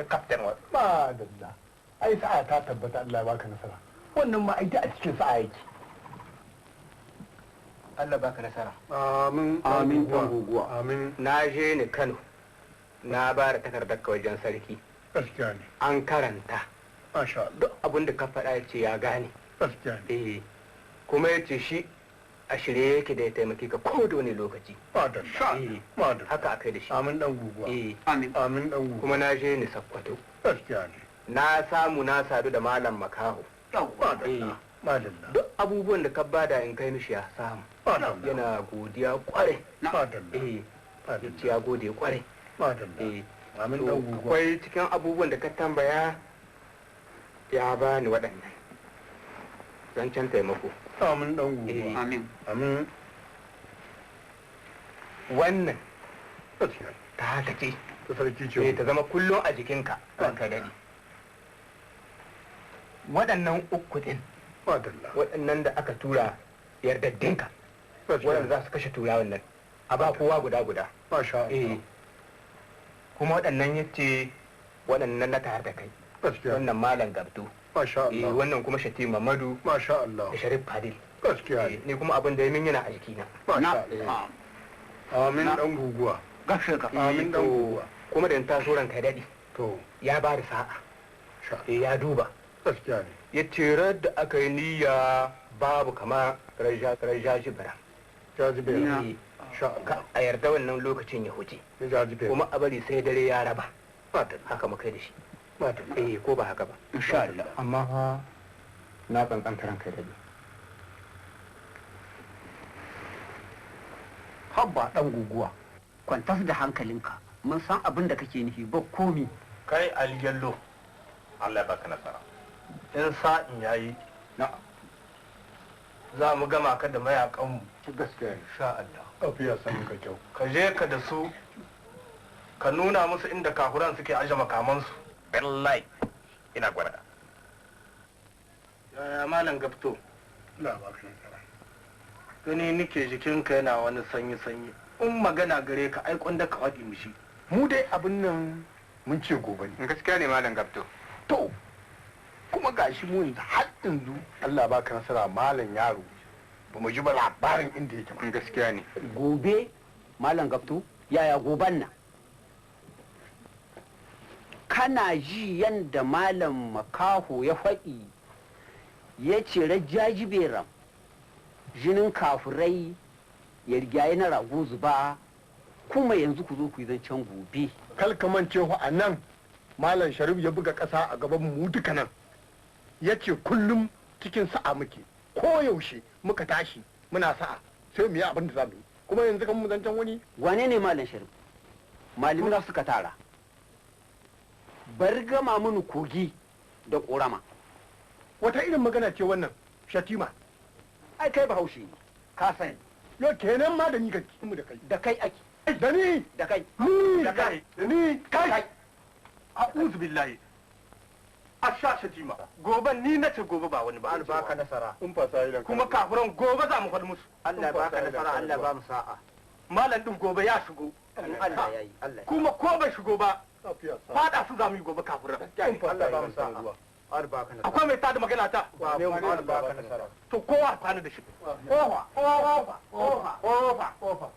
Speaker 10: kaftin wa.
Speaker 7: Ba dalla. Ai sa'a ta tabbata Allah ya baka nasara. Wannan ma ai a cikin sa'a yake.
Speaker 9: Allah baka nasara.
Speaker 7: Amin.
Speaker 9: Amin ɗan guguwa.
Speaker 7: Amin.
Speaker 9: Na je ni Kano. Na ba da takardar ka wajen sarki.
Speaker 7: Gaskiya ne.
Speaker 9: An karanta.
Speaker 7: Masha Allah.
Speaker 9: Duk abin da ka faɗa ya ce ya gane.
Speaker 7: Gaskiya ne.
Speaker 9: Eh. Kuma ya ce shi a shirye yake da ya taimake ka ko da wani lokaci.
Speaker 7: Ba dalla.
Speaker 9: Eh.
Speaker 7: Ba dalla.
Speaker 9: Haka akai da shi.
Speaker 7: Amin dan guguwa.
Speaker 9: Eh.
Speaker 7: Amin. Amin dan guguwa.
Speaker 9: Kuma na je ni Sakkwato.
Speaker 7: Gaskiya ne.
Speaker 9: Na samu na sadu da Malam Makaho.
Speaker 7: Ba dalla. Ba dalla.
Speaker 9: Duk abubuwan da ka bada in kai mishi ya samu.
Speaker 7: Ba dalla.
Speaker 9: Yana godiya kwarai.
Speaker 7: Ba dalla.
Speaker 9: Eh.
Speaker 7: Ba dalla.
Speaker 9: Ya gode kwarai.
Speaker 7: Ba dalla.
Speaker 9: Eh.
Speaker 7: Amin
Speaker 9: To,
Speaker 7: dan guguwa.
Speaker 9: akwai cikin abubuwan da ka tambaya ya bani waɗannan. Zancen taimako.
Speaker 7: Amin dan guguwa.
Speaker 9: Amin.
Speaker 7: Amin.
Speaker 9: Wannan
Speaker 7: Gaskiya.
Speaker 9: ta haka ce.
Speaker 7: Ta sarki
Speaker 9: Eh,
Speaker 7: ce.
Speaker 9: ta zama kullum a jikinka ranka dadi. Waɗannan uku ɗin,
Speaker 7: Ba dalla.
Speaker 9: waɗannan da aka tura yardaddinka,
Speaker 7: Gaskiya.
Speaker 9: waɗanda za su kashe turawan nan, a ba kowa guda.
Speaker 7: Masha Allah.
Speaker 9: Eh. Kuma waɗannan ya ce waɗannan na tare da kai.
Speaker 7: Gaskiya.
Speaker 9: Wannan Malam Gabdo.
Speaker 7: Masha
Speaker 9: Eh,
Speaker 7: Allah.
Speaker 9: wannan kuma Shati Mamadu
Speaker 7: Masha Allah.
Speaker 9: da Sharif Fadil.
Speaker 7: Gaskiya
Speaker 9: Eh,
Speaker 7: ne.
Speaker 9: ni kuma abin da ya min yana a jikina.
Speaker 7: Masha Allah. Amin dan guguwa.
Speaker 9: Gashe ka.
Speaker 7: Amin dan guguwa.
Speaker 9: Kuma da in taso ranka daɗi,
Speaker 7: To.
Speaker 9: ya ba da sa'a.
Speaker 7: Sha.
Speaker 9: Ya duba.
Speaker 7: Gaskiya ne.
Speaker 9: Ya ce da aka yi niyya babu kama raja jibira.
Speaker 7: Jajibe. Sha
Speaker 9: Ka
Speaker 7: Allah.
Speaker 9: a yarda wannan lokacin ya huce.
Speaker 7: Ya jajibe.
Speaker 9: Kuma a bari sai dare ya raba.
Speaker 7: Ba dalla.
Speaker 9: Haka muka yi da shi.
Speaker 7: Ba dalla.
Speaker 9: Eh, ko ba haka ba.
Speaker 7: Insha Allah.
Speaker 9: Amma fa na kankanta ranka da
Speaker 13: Habba dan guguwa. Kwantas da hankalinka. Mun san abin da kake nufi ba komi.
Speaker 10: Kai Alijallo, Allah ya baka nasara.
Speaker 9: in sa'in yayi za mu gama ka da mayakanmu.
Speaker 7: Gaskiya ne.
Speaker 9: Sha Allah.
Speaker 7: Afiya sanin ka kyau.
Speaker 9: Ka je ka da su ka nuna musu inda kafuran suke aje makamansu.
Speaker 10: Wallahi, ina gwada.
Speaker 9: Yaya Malam Gabto,
Speaker 7: Allah ba ka nasara.
Speaker 9: gani nike jikinka yana wani sanyi-sanyi. In magana gare ka aikon da ka faɗi mishi.
Speaker 7: Mu dai abin nan mun ce gobe ne.
Speaker 2: Gaskiya ne Malam Gabto.
Speaker 7: To, kuma gashi mu yanzu har yanzu Allah ba ka nasara malam yaro. Ba mu ji ba labarin inda yake ba.
Speaker 2: Gaskiya ne.
Speaker 13: Gobe Malam Gabto yaya goban nan? Kana ji yanda Malam Makaho ya faɗi ya ce rajajiberam jinin kafurai ya rigaye na rago zuba kuma yanzu ku zo ku yi zancen gobe.
Speaker 7: Kalkaman cewa a nan malam Sharif ya buga ƙasa a gaban mu duka nan. Ya ce kullum cikin sa'a muke. Ko yaushe muka tashi muna sa'a sai mu yi abin da za mu yi. Kuma yanzu kan mu zancen wani.
Speaker 13: Wane ne Malam Sharif? Malamina suka tara. Bari gama mini kogi da ƙorama.
Speaker 7: Wata irin magana ce wannan Shatima.
Speaker 13: Ai kai bahaushe ne, ka sani.
Speaker 7: Yo kenan ma da ni kake mu da kai.
Speaker 13: Da kai ake.
Speaker 7: Da ni.
Speaker 13: Da kai.
Speaker 7: Ni.
Speaker 9: Da kai.
Speaker 7: Da ni.
Speaker 9: Kai! A'udhu billahi. A sha Shatima. Gobe ni na ce gobe ba wani ba.
Speaker 2: An baka nasara.
Speaker 7: In fasa idan
Speaker 9: Kuma kafuran gobe za mu faɗi musu.
Speaker 2: Allah baka nasara, Allah ba mu sa'a.
Speaker 9: Malam din gobe ya shigo.
Speaker 2: Allah yayi, Allah.
Speaker 9: Kuma ko bai shigo ba fada su zamu yi gobe kafiran
Speaker 2: Allah ba mu sa'a
Speaker 9: akwai mai tada magana ta to kowa kwana da shi kofa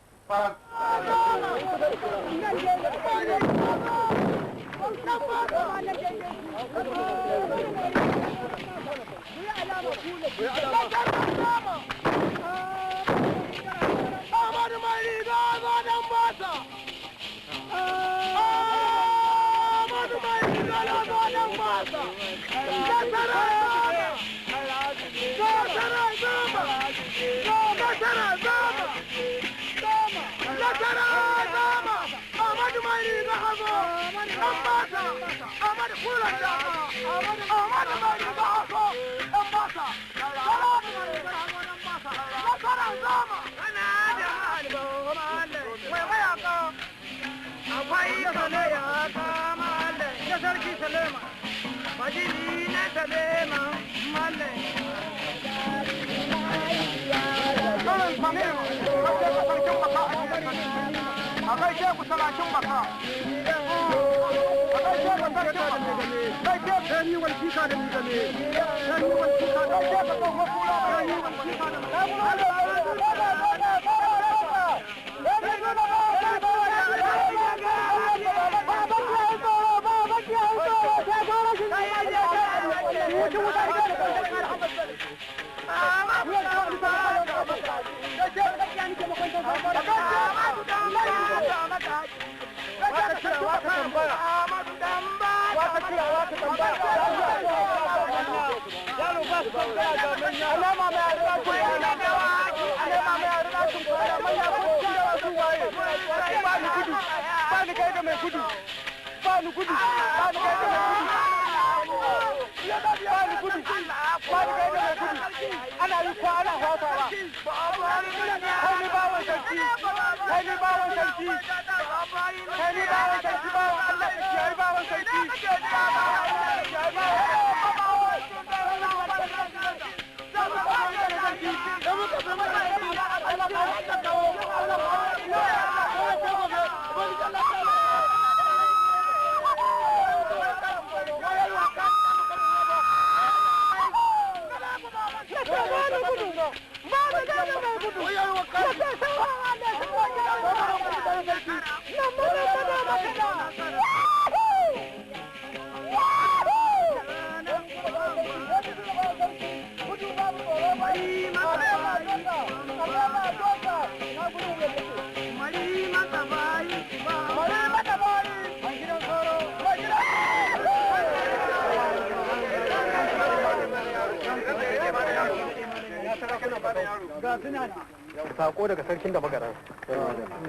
Speaker 9: sako daga sarkin da magaran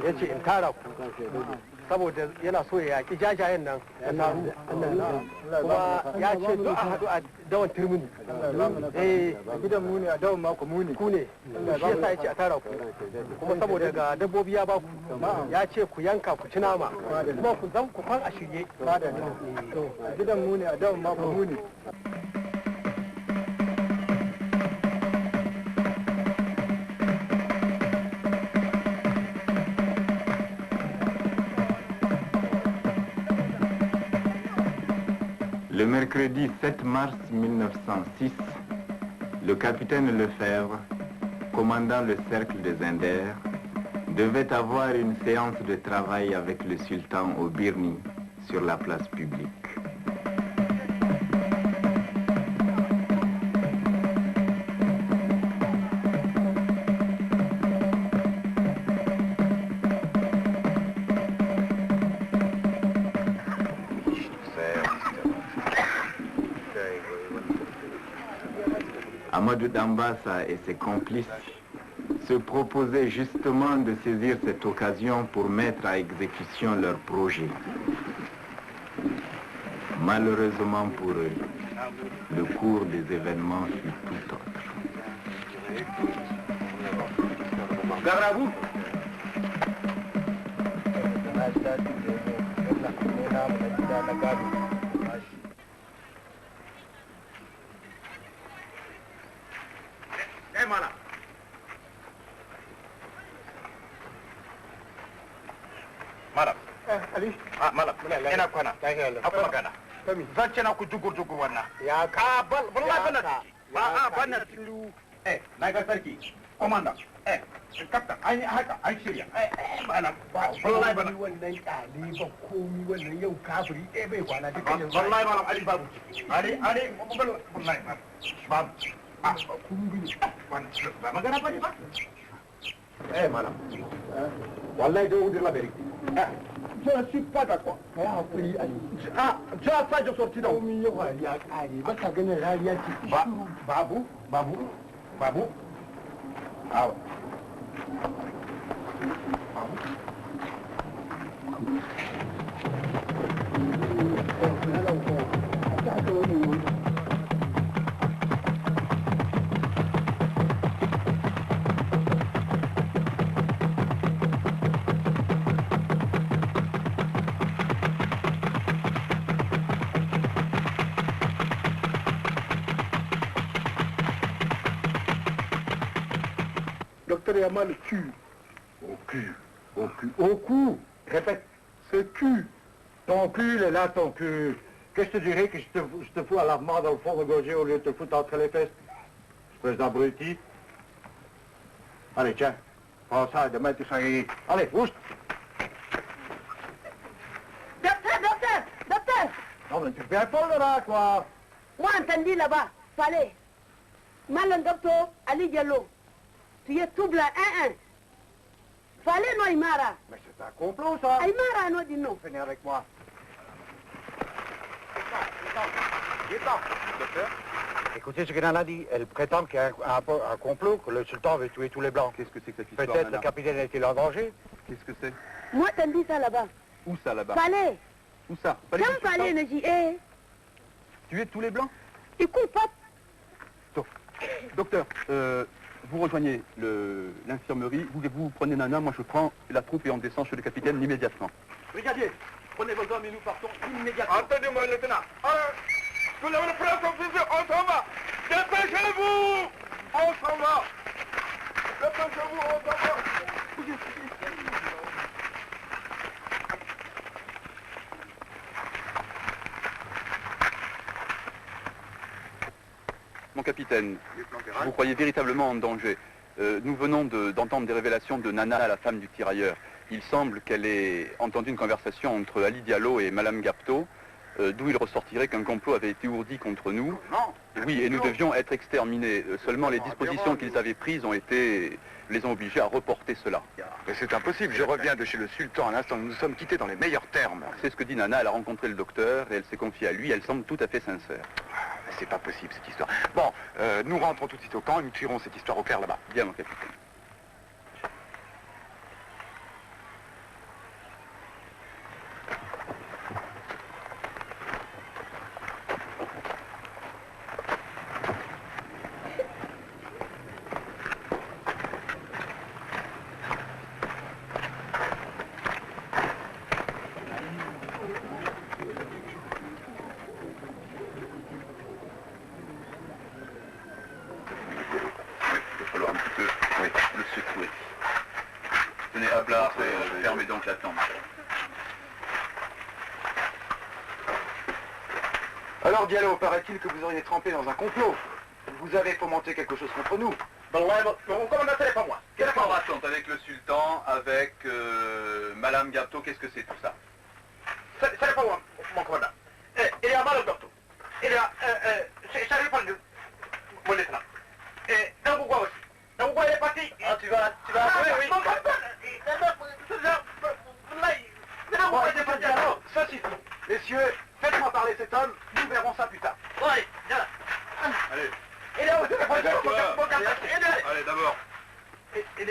Speaker 9: ya ce in tara ku saboda yana so ya yaƙi jajayen nan kuma ya ce duk a haɗu a dawan turmini gidan muni a dawan mako muni ku ne shi yasa ya ce a tara ku kuma saboda ga dabbobi ya ba ku ya ce ku yanka ku ci nama kuma ku zan ku kwan a shirye gidan muni a dawan mako muni.
Speaker 1: Le mercredi 7 mars 1906, le capitaine Lefebvre, commandant le cercle des Indères, devait avoir une séance de travail avec le sultan au Birni sur la place publique. Amadou Dambassa et ses complices se proposaient justement de saisir cette occasion pour mettre à exécution leur projet. Malheureusement pour eux, le cours des événements fut tout autre.
Speaker 9: Garde à vous.
Speaker 10: Madam.
Speaker 2: Ali.
Speaker 10: Malam, ina kwana. Akwai magana. Zan ce na ku dugur-dugur wannan.
Speaker 2: Ya
Speaker 10: ka wallahi bana ba bana
Speaker 2: tilu.
Speaker 10: Na ga sarki. Komanda. Kaptan, an yi haka, an shirya. Bana, wallahi bana.
Speaker 2: Wannan ƙali ba komi wannan yau kafiri bai kwana duka yanzu.
Speaker 10: Wallahi malam Ali babu. Ali, wallahi babu. Ba magana ba ne ba?
Speaker 2: Madame. Wallahi, je vais vous dire la vérité. Je ne suis pas d'accord. Tu as fait de sortir dans le Babu. Ah ouais. Docteur Yama, le cul.
Speaker 5: Au cul. Répète. Ce cul. Ton cul, il est là, ton cul. Qu'est-ce que je te dirais que je te fous à l'armoire dans le fond de gauger au lieu de te foutre entre les fesses? Espèce d'abruti. Allez, tiens. Prends ça, demain tu seras guéri. Allez, bouge.
Speaker 11: Docteur.
Speaker 5: Non, mais tu fais pas le rat, quoi.
Speaker 11: Moi, entendu là-bas, fallait. Malan docteur, Ali Diallo. Tu es tout blanc, Fallait non, Imara.
Speaker 5: Mais c'est un complot, ça.
Speaker 11: Imara, non, dis non.
Speaker 5: Venez avec moi.
Speaker 10: Docteur.
Speaker 5: Écoutez ce que Nana dit. Elle prétend qu'il y a un complot, que le sultan veut tuer tous les blancs.
Speaker 8: Qu'est-ce que c'est que cette histoire,
Speaker 5: Peut-être
Speaker 8: Nana?
Speaker 5: le capitaine est-il en danger?
Speaker 8: Qu'est-ce que c'est?
Speaker 11: Moi, t'as dit ça là-bas.
Speaker 8: Où ça, là-bas?
Speaker 11: Fallait.
Speaker 8: Où ça?
Speaker 11: Quand fallait, ne dis,
Speaker 8: Tuer tous les blancs?
Speaker 11: Écoute, pas.
Speaker 8: Docteur, vous rejoignez l'infirmerie, vous prenez Nana, moi je prends la troupe et on descend chez le capitaine immédiatement.
Speaker 10: Brigadier, prenez vos hommes et nous partons immédiatement.
Speaker 4: Entendez-moi, lieutenant. Alors, vous le frère son fusil, on s'en va. Dépêchez-vous. On s'en va. Dépêchez-vous, on s'en va.
Speaker 8: Mon capitaine, vous croyez véritablement en danger. Nous venons d'entendre des révélations de Nana, la femme du tirailleur. Il semble qu'elle ait entendu une conversation entre Ali Diallo et Madame Gapto, d'où il ressortirait qu'un complot avait été ourdi contre nous.
Speaker 10: Non.
Speaker 8: Oui, et nous devions être exterminés. Seulement les dispositions qu'ils avaient prises les ont obligés à reporter cela.
Speaker 5: Mais c'est impossible, je reviens de chez le sultan à l'instant où nous sommes quittés dans les meilleurs termes.
Speaker 8: C'est ce que dit Nana, elle a rencontré le docteur et elle s'est confiée à lui, elle semble tout à fait sincère.
Speaker 5: C'est pas possible cette histoire. Bon, nous rentrons tout de suite au camp et nous tirons cette histoire au clair là-bas.
Speaker 8: Bien, mon capitaine. Fermez donc la tente.
Speaker 5: Alors Diallo, paraît-il que vous auriez trempé dans un complot. Vous avez fomenté quelque chose contre nous.
Speaker 10: Commandant, c'est pas moi.
Speaker 8: Quelle conversation avec le sultan, avec Madame Gapto, qu'est-ce que c'est tout ça?
Speaker 10: C'est pas moi, mon commandant. Il y a Madame Gapto. Il y a... ça dépend de mon lieutenant. Et un Gougoua aussi. Un Gougoua, il est parti. Ah, tu vas... Oui.
Speaker 5: Ça suffit. Messieurs, faites-moi parler cet homme, nous verrons ça plus tard.
Speaker 10: Oui, viens.
Speaker 8: Allez.
Speaker 10: Il y a aussi les forgerons.
Speaker 8: Allez, d'abord.
Speaker 10: Il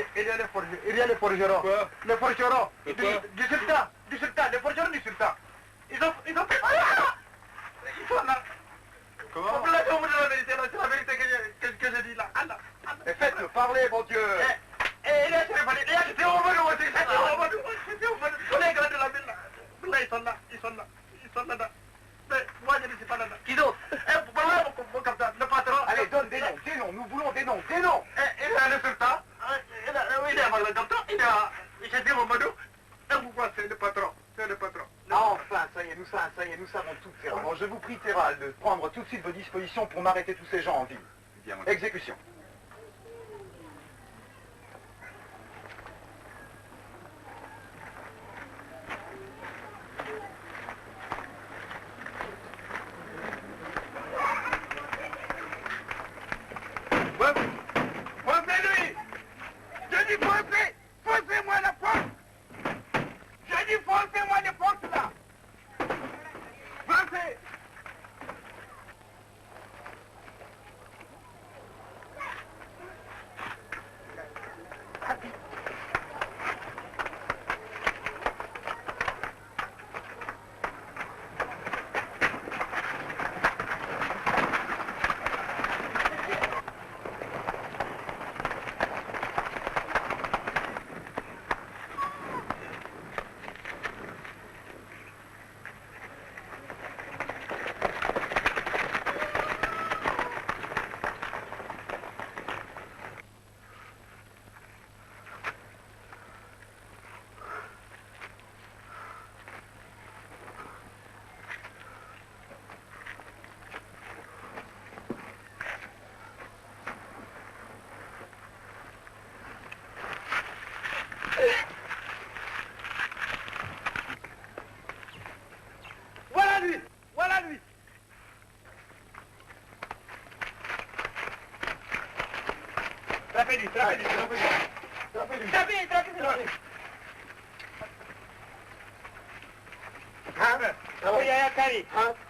Speaker 10: y a les forgerons.
Speaker 8: Quoi?
Speaker 10: Les forgerons.
Speaker 8: Du
Speaker 10: sultan. Les forgerons du sultan. Ils ont fait... Ils sont là.
Speaker 8: Comment?
Speaker 10: C'est la vérité que je dis là.
Speaker 5: Et faites-le parler, mon Dieu.
Speaker 10: Il y a c'était au Manu. Les gars de la ville là. Là, ils sont là. Mais moi, je ne suis pas là. Qui d'autre? Mon capitaine, le patron.
Speaker 5: Allez, donne des noms, nous voulons des noms.
Speaker 10: Il y a le sultan. Il y a le docteur. Il y a... J'ai dit au Manu. Et pourquoi c'est le patron? C'est
Speaker 5: nous ça, ça y est, nous savons tout, Terral. Bon, je vous prie, Terral, de prendre tout de suite vos dispositions pour m'arrêter tous ces gens en ville. Exécution.
Speaker 10: Foncez-lui! Je dis foncez! Foncez-moi la porte! Je dis foncez-moi la porte là! Foncez! Voilà lui! Voilà lui! Trapez-lui, trapez-lui, trapez-lui! Trapez-lui, trapez-lui! Oh ya kare,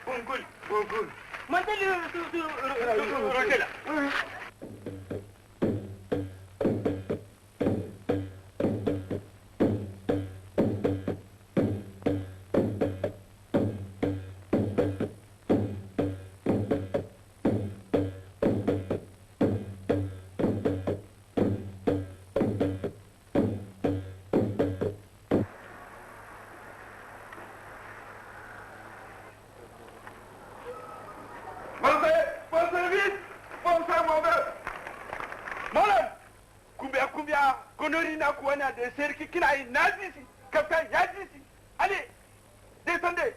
Speaker 10: bungul, bungul. Matali Rosela. Pensez vite! Pensez mauvais! Malam! Combien Konorina Kouana de Serki Kinaï Nazisi, Captain Yazisi. Allez, descendez!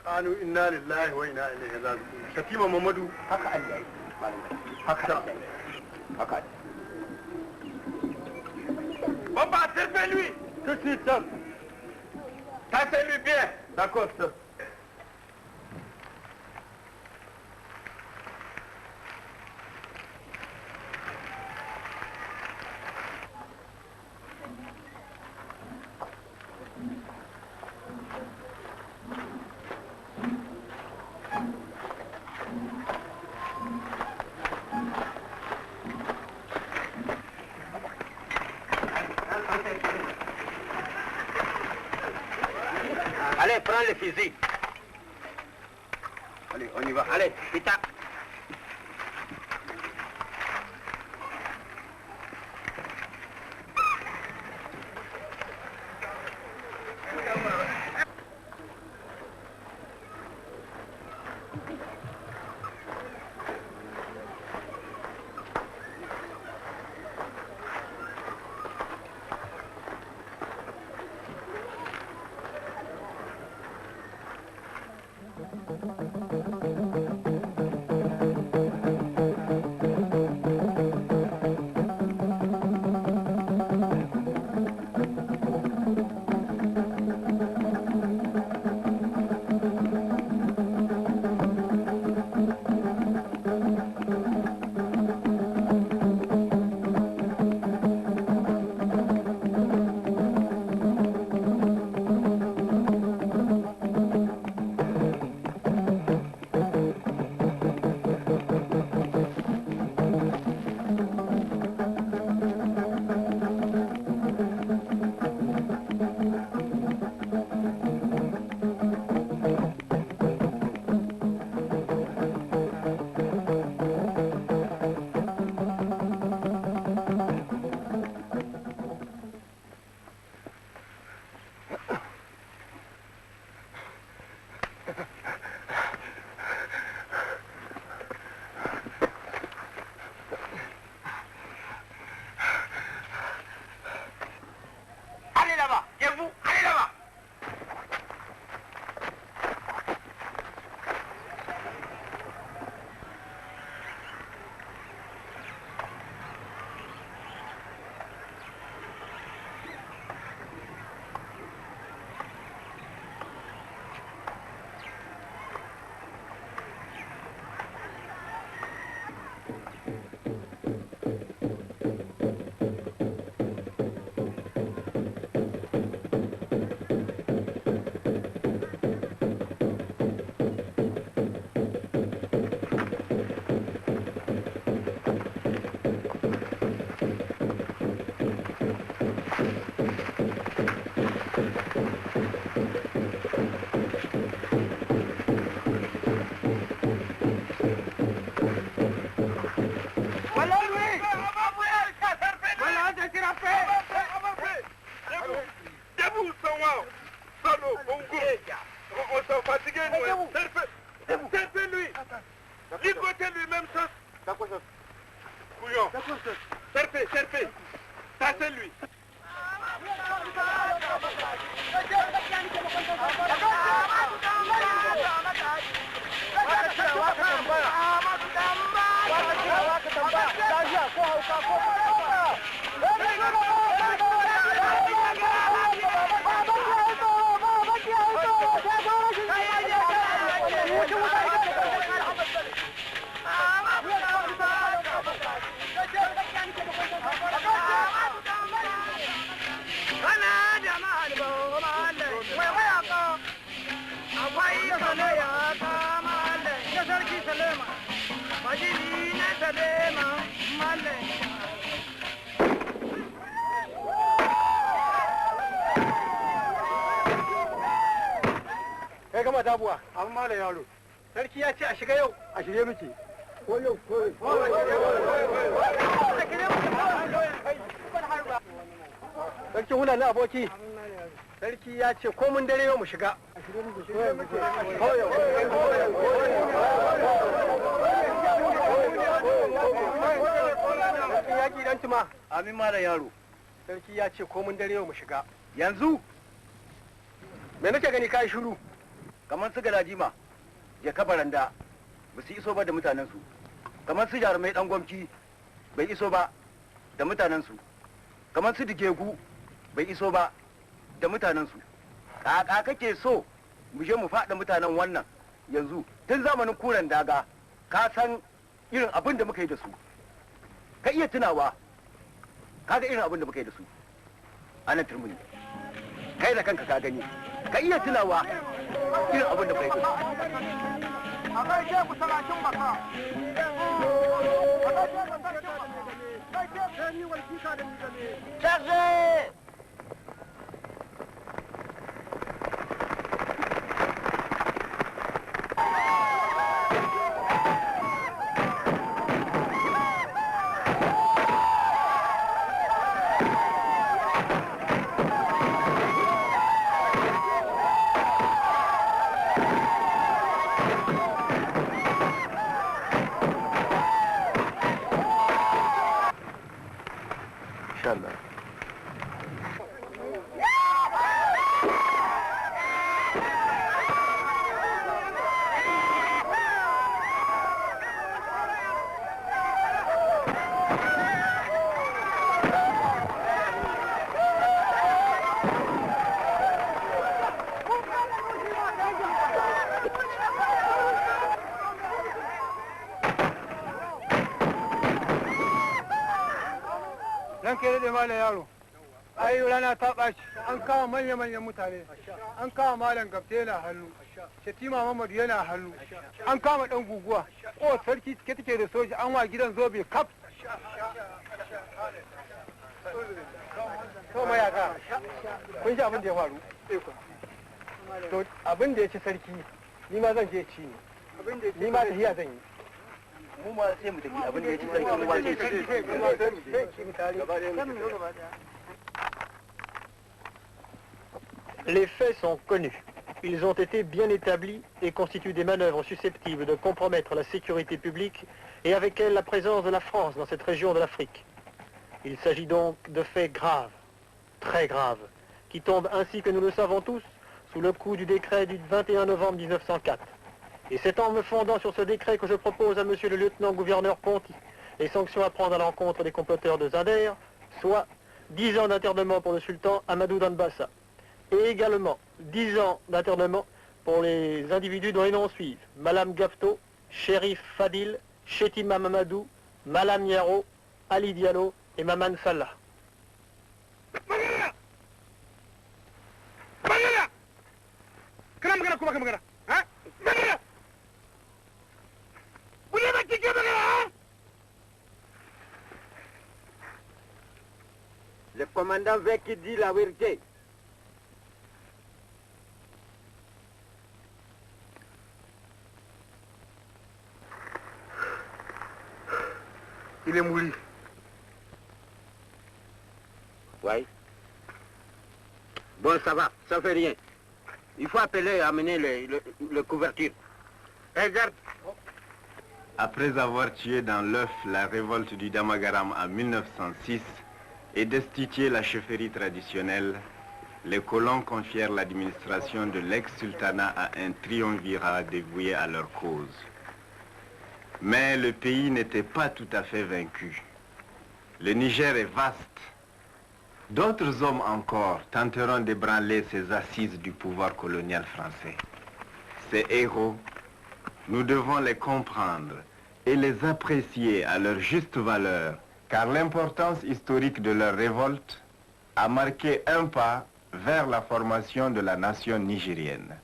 Speaker 3: Anu inna lillahi wa inna ilaihi raji'un. Shatima Mamadu haka Allah yi. Haka haka.
Speaker 10: Papa, servez-lui!
Speaker 3: Tout de suite, stop.
Speaker 10: Tassez-lui bien!
Speaker 3: D'accord, stop.
Speaker 13: Allez, prends le fusil. Allez, on y va. Allez, pita.
Speaker 10: On s'en fatigue, nous. Serpez-lui. Ligotez-lui, même chose. Couillon. Serpez. Tassez-lui.
Speaker 9: Kai gama dabuwa, an mala yaro. Sarki ya ce a shiga yau, a shirye muke. Ko yau, Sarki hula na aboki. Sarki ya ce ko mun dare yau mu shiga. Sarki ya ki dan tuma. Amin mala yaro. Sarki ya ce ko mun dare yau mu shiga. Yanzu? Me nake gani kai shiru? Kamar su Galadima, Jaka Baranda, ba su iso ba da mutanensu. Kamar su Jarumai dan gwamci, bai iso ba da mutanensu. Kamar su Digegu, bai iso ba da mutanensu. Kaka kake so mu je mu faɗa mutanen wannan yanzu tun zamanin kuren daga ka san irin abin da muka yi da su. Ka iya tunawa, kaga irin abin da muka yi da su. Anan turmuni. Kai da kanka ka gani. Ka iya tunawa irin abin da bai gudu. A kai ke ku talatin baka. Kai ke ni wai kika da ni da ne. Charge! Kere da malam yaro ai rana ta ɓaci an kawo manya-manyan mutane an kawo malam gabte yana hannu shatima mamadu yana hannu an kama ɗan guguwa o sarki take da soja an wa gidan zobe kaf to mayaka kun ji abin da ya faru to abin da ya ci sarki ni ma zan je ci ne ni ma tafiya zan yi
Speaker 14: Les faits sont connus. Ils ont été bien établis et constituent des manœuvres susceptibles de compromettre la sécurité publique et avec elle la présence de la France dans cette région de l'Afrique. Il s'agit donc de faits graves, très graves, qui tombent ainsi que nous le savons tous sous le coup du décret du 21 novembre 1904. Et c'est en me fondant sur ce décret que je propose à monsieur le lieutenant-gouverneur Ponty les sanctions à prendre à l'encontre des comploteurs de Zinder, soit 10 ans d'internement pour le sultan Amadou d'Anbassa, et également 10 ans d'internement pour les individus dont les noms suivent: Malam Gafto, Shérif Fadil, Chetima Mamadou, Malam Yaro, Ali Diallo et Maman Salah.
Speaker 13: Le commandant veut qu'il dise la vérité.
Speaker 2: Il est mouru.
Speaker 13: Oui. Bon, ça va, ça fait rien.
Speaker 12: Il faut appeler et amener le couverture.
Speaker 2: Regarde.
Speaker 1: Après avoir tué dans l'œuf la révolte du Damagaram en 1906 et destitué la chefferie traditionnelle, les colons confièrent l'administration de l'ex-sultanat à un triumvirat dévoué à leur cause. Mais le pays n'était pas tout à fait vaincu. Le Niger est vaste. D'autres hommes encore tenteront d'ébranler ces assises du pouvoir colonial français. Ces héros, nous devons les comprendre et les apprécier à leur juste valeur, car l'importance historique de leur révolte a marqué un pas vers la formation de la nation nigérienne.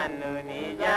Speaker 12: Sanu Nijar